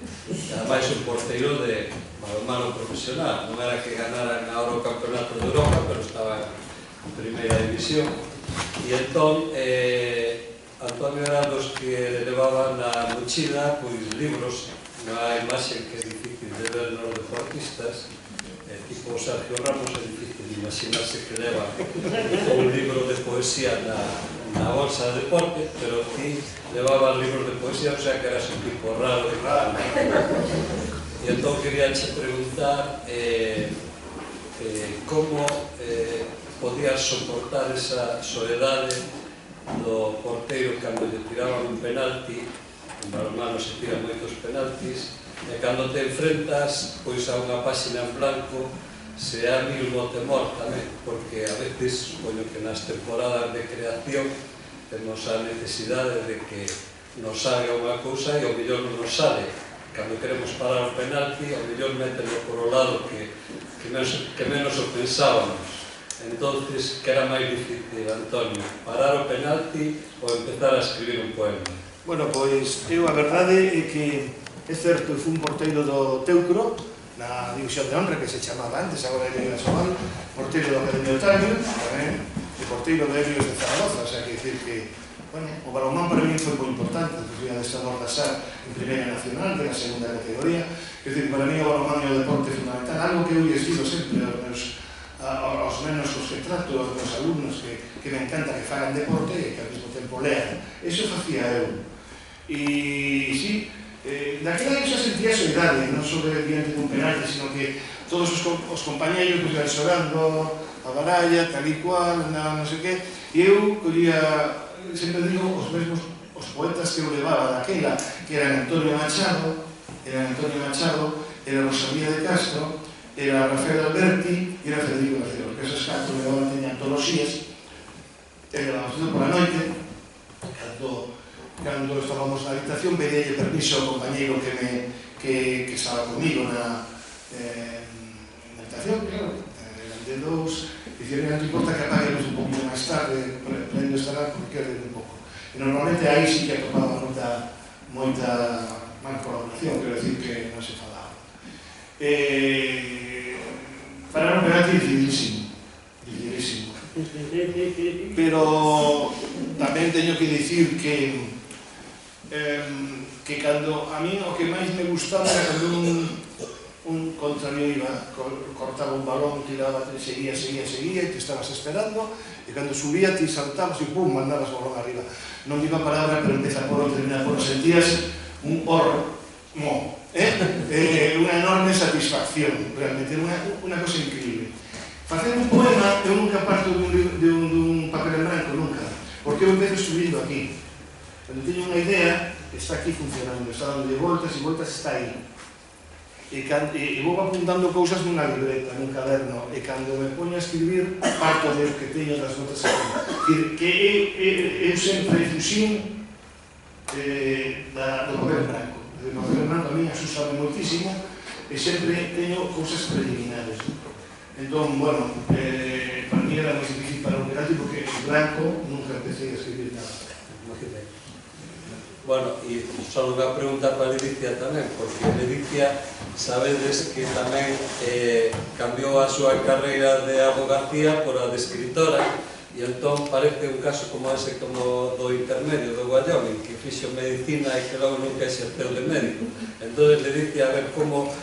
Ademais un porteiro de balonmán profesional, non era que ganaran agora o campeonato de Europa, pero estaba en primeira división. E entón, Antonio era dos que levaban na mochila libros, unha imaxe que é difícil de ver nos deportistas, tipo Sergio Ramos, é difícil de imaginarse que leva un libro de poesía na bolsa de deporte, pero ti levabas libros de poesía, o sea que eras un tipo raro. E entón quería che preguntar como podías soportar esa soledade do porteiro cando lle tiraban un penalti, en balonmán se tiran moitos penaltis, e cando te enfrentas a unha páxina en blanco, se há mismo temor tamén, porque a veces, que nas temporadas de creación temos a necesidade de que nos salga unha cousa e ao mellor non nos sale. Cando queremos parar o penalti, ao mellor mételo por o lado que menos o pensábamos. Entonces, que era máis difícil, Antonio, parar o penalti ou empezar a escribir un poema? Bueno, pois, eu a verdade é que é certo, eu fui un porteiro do Teucro, na división de honra que se chamaba antes, agora é Liga Sobal, porteiro do Academia Otario, tamén, e porteiro de Helios de Zaragoza, o sea, que dicir que, bueno, o balonmán para mí foi moi importante, fui a Desador da SAR en Primeira Nacional, de la segunda categoría, que dicir, para mí o balonmán é o deporte fundamental, algo que eu lles digo sempre aos menos os que trato, aos meus alumnos, que me encanta que fagan deporte e que ao mesmo tempo lean. Eso facía eu. E, sí, daquela eu xa sentía soidade, non só diante dun penalti, sino que todos os compañeros iban xorando a baralla, tal e cual, non sei que, e eu collía, sempre digo, os mesmos os poetas que eu levaba daquela, que eran Antonio Machado, era Rosalía de Castro, era Rafael Alberti e era Federico García, porque esos cantos levaban teñan antologías, e levábamos todo por a noite, cando estábamos na habitación, pedílle permiso ao compañeiro que estaba comigo na habitación, claro, eran de dous, dicían, non te importa que apaguemos un poquinho máis tarde, prendo estará porque quero ir un pouco. E normalmente aí sí que atopaba moita máis colaboración, quero decir que non se falaba. Para non pegarte dificilísimo, pero tamén teño que dicir que cando a mí o que máis me gustaba era cando un contrario iba, cortaba un balón, tiraba, seguía e te estabas esperando, e cando subía ti saltabas e pum, mandabas o balón arriba. Non digo a palabra, pero empezar por outro, terminar por outro, sentías un ormo, unha enorme satisfacción, realmente, unha cosa increíble. Facer un poema, eu nunca parto dun papel en branco, nunca, porque eu empezo escribindo aquí. Cando teño unha idea, está aquí funcionando, está dando voltas e voltas, está aí. E vou apuntando cousas nunha libreta, nun caderno, e cando me poño a escribir, parto do que teño das notas aquí. Que eu sempre fuxín do papel en branco. O papel en branco a mí asusame moitísimo e sempre teño cousas preliminares. Entón, bueno, para mí era máis difícil para un pirata porque en blanco nunca empecé a escribir nada. Bueno, e só unha pregunta para Ledicia tamén, porque Ledicia sabedes que tamén cambiou a súa carreira de abogacía por a de escritora, e entón parece un caso como ese como do intermedio do Wyoming, que fixo medicina e que logo nunca exerceu de médico. Entón, Ledicia, a ver como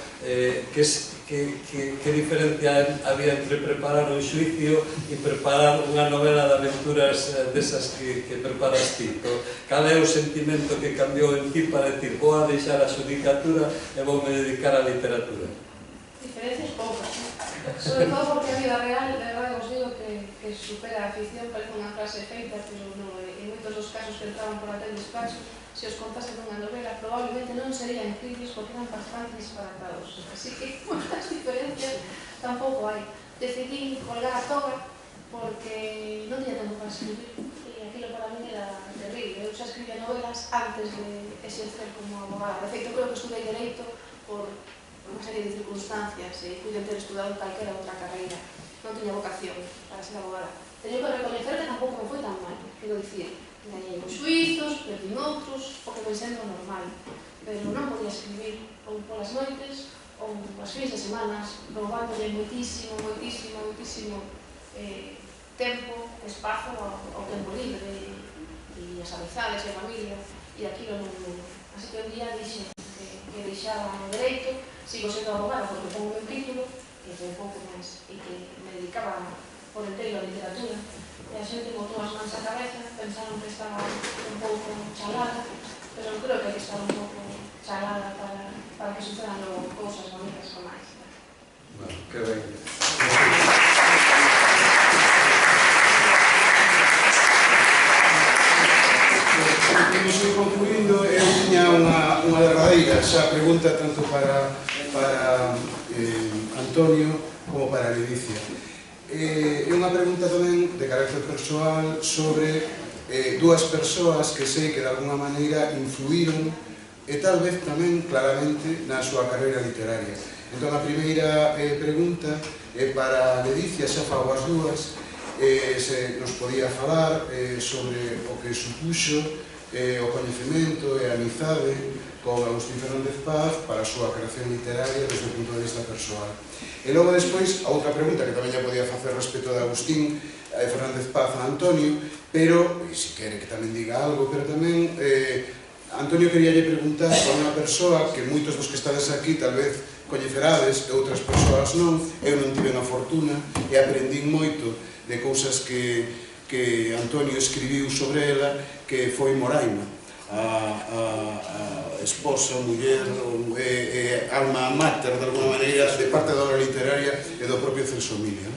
que diferencia había entre preparar un xuicio e preparar unha novela de aventuras desas que preparas ti. Cal é o sentimento que cambiou en ti para decir vou a deixar a xudicatura e voume dedicar á literatura? Diferencias poucas, sobre todo porque a vida real, de verdade, os digo que supera a ficción, parece unha frase feita, pero non, en moitos dos casos que entraban por aquel despacho, se os contase nunha novela, probablemente non serían incríveis porque eran bastante disparatados. Así que, moitas diferencias tampouco hai. Decidí colgar a toga porque non tiña tempo para escribir e aquilo para mí era terrible. Eu xa escribía novelas antes de exercer como abogada. De feito, creo que estudei Dereito por unha serie de circunstancias e puiden ter estudado calquera outra carreira. Non tiña vocación para ser abogada. Teño que recoñecer que tampouco me foi tan mal, quero dicir. Gañei os xuizos, perdín outros, o que me sendo normal. Pero non podía escribir ou polas noites ou as fins de semanas, roubándolle moitísimo tempo, espazo ao tempo libre e as amizades e a familia, e aquilo non. Así que un día dixe que deixaba o Dereito, sigo sendo abogada porque pongo o meu título, e un pouco máis, e que me dedicaba por enteiro a literatura. E a xente botou as mans á cabeza, pensaron que estaba un pouco chalada, pero creo que hai que estar un pouco chalada para que sucedan logo cousas bonitas ou máis. Bueno, que ben. Imos ir concluindo, eu tiña unha derradeira xa pregunta tanto para Antonio como para Ledicia. É unha pregunta tamén de carácter persoal sobre dúas persoas que sei que de alguna maneira influíron e tal vez tamén claramente na súa carreira literaria. Entón a primeira pregunta é para Ledicia, xa fago as dúas, se nos podía falar sobre o que supuxo o coñecemento e a amizade con Agustín Fernández Paz para a súa creación literaria desde o punto de vista persoal. E logo despois, a outra pregunta que tamén ya podía facer respecto de Agustín Fernández Paz a Antonio, pero, se quere que tamén diga algo, pero tamén Antonio queríalle preguntar a unha persoa que moitos dos que estades aquí tal vez coñecerades e outras persoas non, eu non tive a fortuna e aprendín moito de cousas que Antonio escribiu sobre ela, que foi Moraima, a esposa, muller, alma mater, de alguna maneira, de parte da obra literaria e do propio Celso Milia.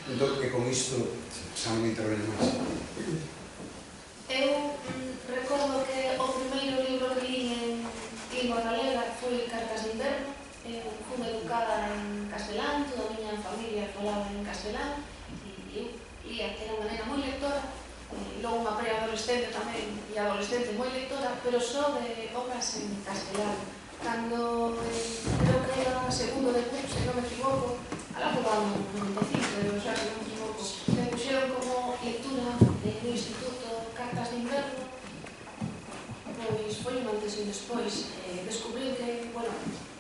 Entón, que con isto xa non me intervene máis. Eu recordo que o primeiro libro que li en lingua galega foi Cartas de Inverno. Eu fui educada en castelán, toda a miña familia falaba en castelán, e eu lía, era unha nena moi lectora, logo unha preadolescente tamén, e adolescente moi lectora, pero só de obras en castelán. Cando creo que era segundo de curso, se non me equivoco, alá por ano 95, pero xa se non me equivoco, me puxeron como lectura no instituto Cartas de Inverno, antes e despois, descubrí que, bueno,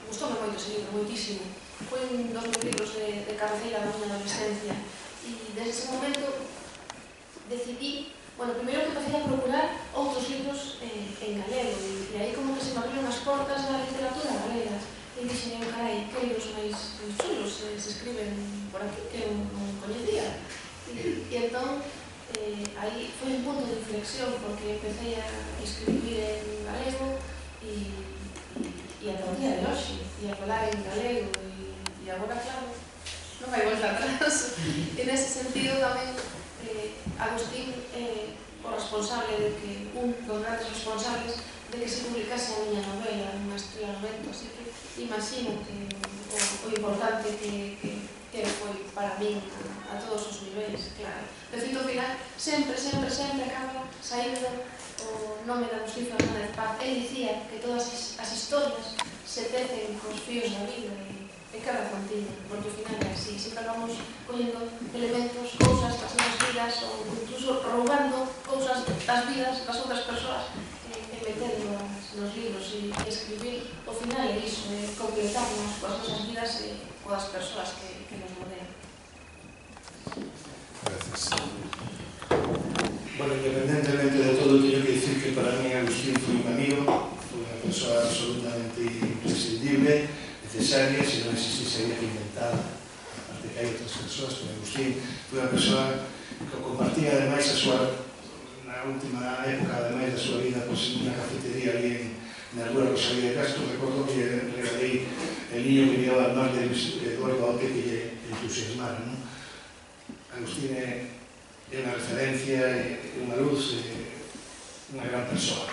gustoume moito ese libro, moitísimo. Foi un dos meus libros de cabeceira da miña adolescencia. E desde ese momento decidí, bueno, primeiro que empecé a procurar outros libros en galego, e aí como que se me abriron as portas da literatura galega. E dixen, carai, que libros máis chulos se escriben por aquí, que eu non coñecía. E entón, aí foi un punto de inflexión, porque empecé a escribir en galego e ata o día de hoxe, e a falar en galego, e agora, claro, non hai volta atrás. E nese sentido tamén Agustín é o responsable de que, un dos grandes responsables de que se publicase a miña novela, unha estrela no vento, así que imagino que o importante que foi para min a todos os niveis, claro. De feito, ao final, sempre acaba saindo o nome de Agustín Fernández Paz. Ele dicía que todas as historias se tecen cos fíos da vida e cada contigo, porque ao final é así, sempre vamos collendo elementos, cousas das nosas vidas ou incluso roubando cousas das vidas das outras persoas e meterlas nos libros e escribir, ao final é iso, é completarnos coas nosas vidas e coas persoas que nos rodean. Gracias. Bueno, independentemente de todo, teño que dicir que para mí Agustín foi un amigo, foi unha persoa absolutamente imprescindible, necesaria, se non existise había que inventar, aparte que hai outras persoas, pero Agustín foi unha persoa que compartía ademais a súa, na última época ademais da súa vida, pois unha cafetería ali na rúa Rosalía de Castro. Recordo que regalei el niño que miraba al mar de Eduardo Aute, que lle entusiasmara, non? Agustín é unha referencia, unha luz, unha gran persoa.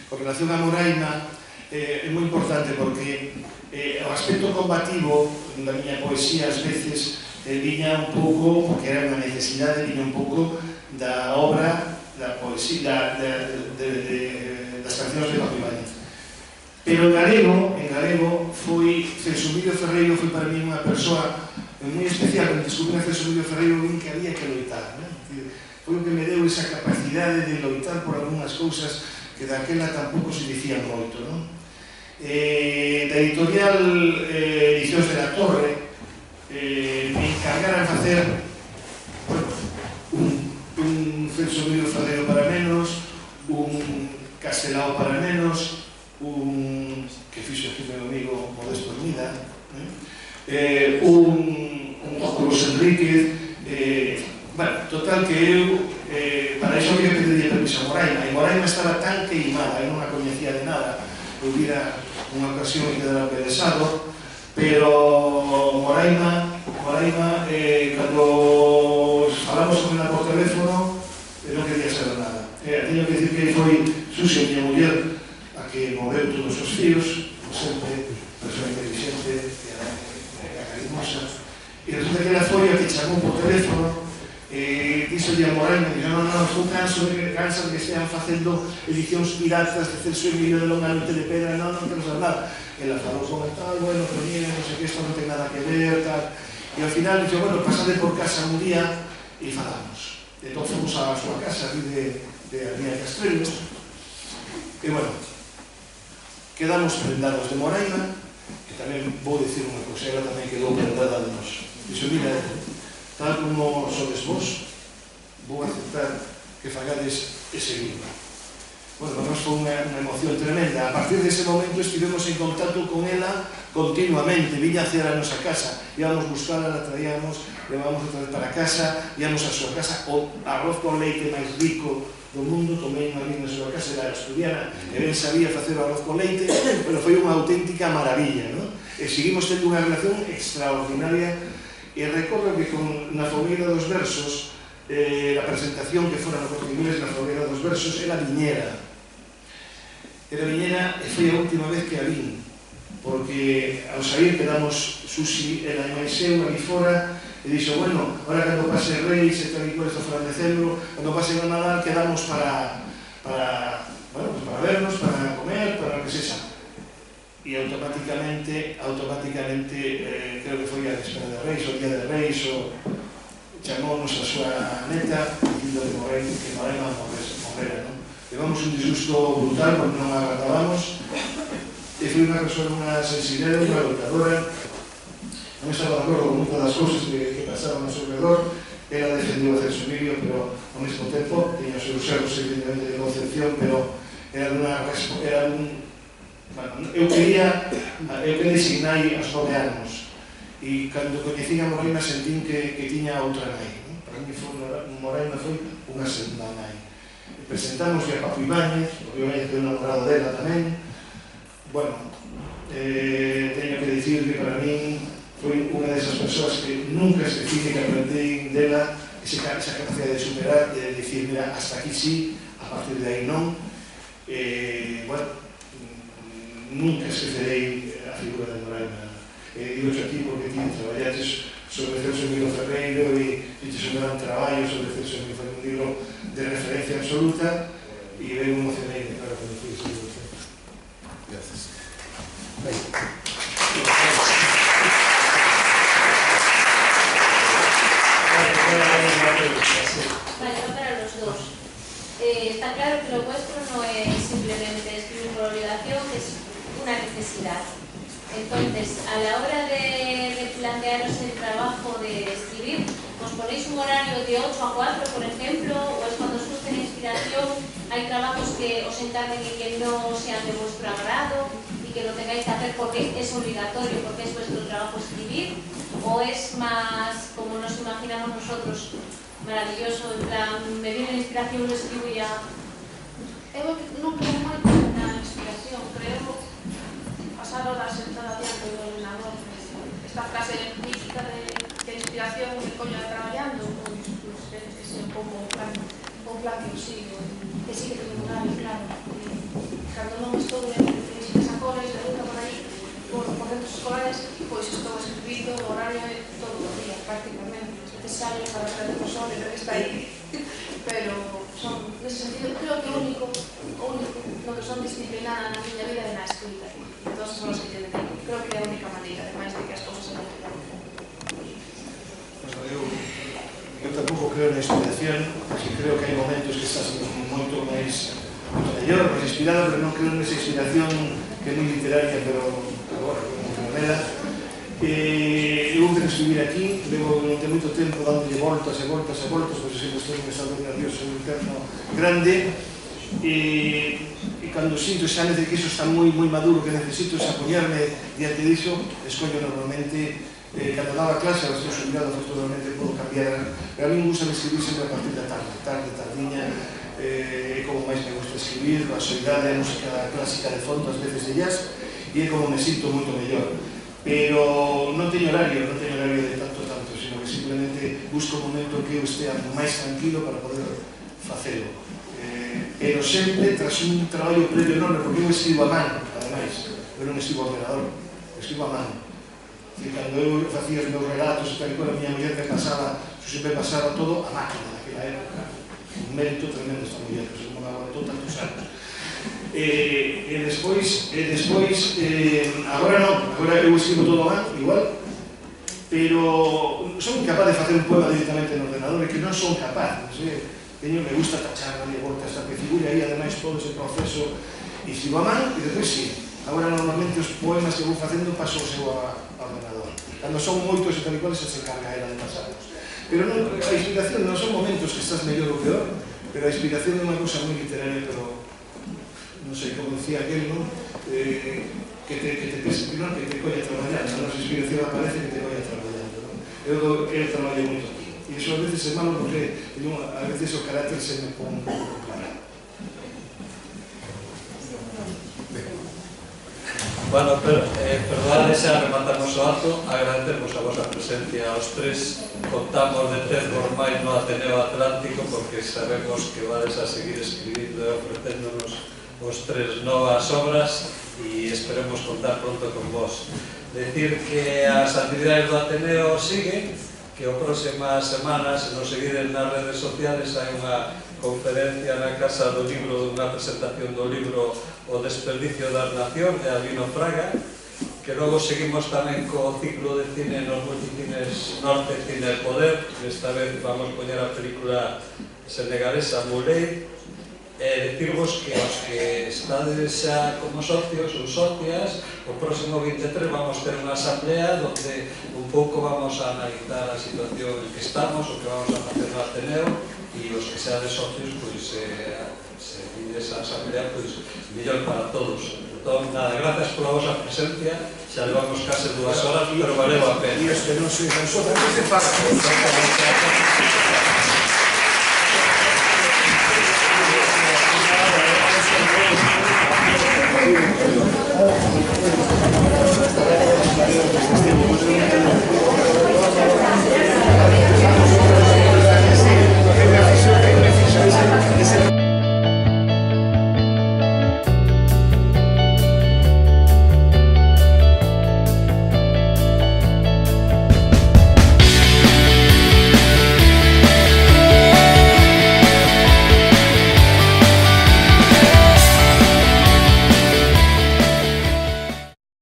Con relación a Moraima, é moi importante porque o aspecto combativo da miña poesía ás veces viña un pouco, porque era unha necesidade, viña un pouco da obra, da poesía, das cancións de Paco Ibáñez. Pero en galego foi Celso Emilio Ferreiro, foi para mí unha persoa moi especial. Cando descubrí a Celso Emilio Ferreiro, vin que había que loitar, foi o que me deu esa capacidade de loitar por algunhas cousas que daquela tampouco se dicían moito, non? Da editorial Edicións de la Torre me encargaran facer un Celso Emilio Ferreiro para nenos, un Castelao para nenos, un que fixo aquí meu amigo Modesto Hermida, un Luis Enríquez, bueno, total que eu para iso había que pedirle permiso a Moraima, e Moraima estaba tan queimada, eu non a coñecía de nada, eu vira unha ocasión que quedara pedesado, pero Moraima, cando falamos con ela por teléfono, non quería saber nada. Teño que dicir que foi Susi, miña muller, a que moveu todos os fíos, como sempre, persoa inteligente, carinmosa, e resulta que ela foi a que chamou por teléfono e dixolle a Moraima, e non, estou canso de que estean facendo edicións piratas de Celso Emilio de Longa Noite de Pedra, non quero saber nada. Ela falou con el tal, bueno, pero mira, non sei que, isto non ten nada que ver, tal. E ao final dixo, bueno, pasade por casa un día e falamos. E entón fomos á súa casa, ali de Avenida Castrelo, e bueno, quedamos prendados de Moraima, que tamén vou dicir unha cousa, ela tamén quedou prendada de nos. Dixo, mira, tal como sodes vos, vou aceptar que fagades ese libro. Bueno, para nós foi unha emoción tremenda. A partir dese momento estivemos en contacto con ela continuamente, viña hacia a nosa casa, íbamos buscala, la traíamos, levábamos outra vez para casa, íbamos a súa casa, o arroz con leite máis rico do mundo, tomei unha vez na súa casa, era asturiana, e ben sabía facer o arroz con leite, pero foi unha auténtica maravilla, non? E seguimos tendo unha relación extraordinaria. E recordo que na Fogueira dos Versos, a presentación que fora no Corte Inglés na Fogueira dos Versos, era viñera. Era viñera e foi a última vez que a vin, porque ao sair quedamos Susi, ela e máis eu, ali fora, e dixo, bueno, ahora cando pase Reis, e tal e cual, esto fora en decembro, cando pase o Nadal, quedamos para vernos, para comer, para o que sexa. E automáticamente, creo que foi a espera de Reis, o día de Reis, chamounos a súa neta, dicindo que Moraima morrera, non? levamos un disgusto brutal porque non agradábamos, e foi unha persona, unha sensibilidade, unha lutadora, non estaba de acordo con moitas das cousas que pasaban ao seu redor, ela defendiu a Celso Emilio, pero ao mesmo tempo tiña os seus erros evidentemente de concepción, pero era un... Eu quería designai aos 9 anos, e cando coñecín a Moraima sentín que tiña outra nai. Para mí Moraima foi unha segunda nai. Presentamos a Paco Ibáñez, porque Ibáñez foi un namorado dela tamén. Bueno, teño que dicir que para mí foi unha desas persoas que nunca esqueci que aprendí dela esa capacidade de superar e de dicir, mira, hasta aquí sí, a partir de aí non. Bueno, nunca esquecerei a figura de Moraima. Digo aquí porque ti traballaches sobre Celso Emilio Ferreiro e fiches un gran traballo sobre Celso Emilio Ferreiro, un libro de referencia absoluta, e eu emocionei, claro, cando fui ese libro. Gracias. Vale, va para los dos. Está claro que lo vuestro no es simplemente escribir por obligación, es una necesidad. Entonces, a la hora de plantearos el trabajo de escribir, ¿os ponéis un horario de 8 a 4, por ejemplo? ¿O es cuando surge la inspiración? ¿Hay trabajos que os encarguen y que no sean de vuestro agrado y que lo tengáis que hacer porque es obligatorio, porque es vuestro trabajo escribir? ¿O es más, como nos imaginamos nosotros, maravilloso, en plan, me viene la inspiración, lo escribo y ya? Eu non creo moito na inspiración, creo pasar horas sentada diante do ordenador. Esta frase mítica de inspiración me coña traballando, pois veces é un pouco un plan que eu sigo, que sigue tendo un horario claro. Cando non estou de visitas a cores, de ruta por aí, por centros escolares, pois estou escribindo o horario todos os días, prácticamente. É necesario para traer o sol e ver que está aí. Pero son, nese sentido, creo que o único no que son disciplinada na miña vida é na escrita. Todas as horas que te dedico. Creo que é a única maneira, ademais de que as cousas se me quedan. Eu tampouco creo na inspiración, porque creo que hai momentos que estás moito mellor, máis inspirado, pero non creo nesa inspiración que é moi literaria, pero agora, como primavera. Eu vou ter que escribir aquí, levo durante moito tempo dándolle voltas e voltas e voltas, pois sempre estou un estado nervioso interno grande, e cando sinto xa que iso está moi maduro, que necesito xa poñerme diante diso, escollo normalmente, cando daba clase, ahora estou xubilado, afortunadamente podo cambiar, pero a mí me gusta escribir sempre a partir da tardiña, é como máis me gusta escribir, a soidade, a música clásica de fondo, ás veces de jazz, e é como me sinto moito mellor. Pero non teño horario de tanto, sino que simplemente busco un momento que eu estea máis tranquilo para poder facelo. Pero sempre tras un traballo previo enorme, porque eu escribo a mano, ademais, eu non escribo a ordenador, escribo a mano. E cando eu facía os meus relatos, tal e cual, a miña muller me pasaba, sempre pasaba todo a máquina naquela época. Un mérito tremendo esta muller, que non me aguantou tantos anos. E despois, agora non, agora eu escribo todo a mano, igual, pero son incapaz de facer un poema directamente no ordenador, e que non son capaz, me gusta tachar, darle voltas a que figure aí, ademais, todo ese proceso, e escribo a mano, e despois sí, agora normalmente os poemas que vou facendo paso o seu a ordenador. Cando son moitos e tal e cual, se encarga ela de pasarlos. Pero non, a inspiración non son momentos que estás mellor ou peor, pero a inspiración é unha cosa moi literaria, pero non sei, como decía aquel, non? Que te colla traballando, non? A inspiración aparece que te colla traballando, non? Eu traballo moito aquí. E iso a veces é malo porque a veces o carácter se me pon un pouco claro. Bueno, perdón, xa rematamos o acto, agradecemos a vosa presencia aos tres, contamos de ter por máis no Ateneo Atlántico porque sabemos que vades a seguir escribindo e ofrecéndonos os tres novas obras e esperemos contar pronto con vos. Decir que as actividades do Ateneo siguen, que as próximas semanas, se nos seguiden nas redes sociales, hai unha conferencia na Casa do Libro, dunha presentación do libro O desperdicio das nacións, de Albino Fraga, que logo seguimos tamén co ciclo de cine nos multicines Norte, Cine e Poder, esta vez vamos poñer a película senegalesa Moulay, Decirvos que os que estades xa como socios ou socias, o próximo 23 vamos ter unha asamblea donde un pouco vamos a analizar a situación en que estamos, o que vamos a facer no Ateneo, e os que seades socios, pois, se vides a asamblea, pois, mellor para todos. Entón, nada, gracias pola vosa presencia, xa levamos case 2 horas, pero valeu a pena. E os que non sois tan socios, que se pasa? Gracias.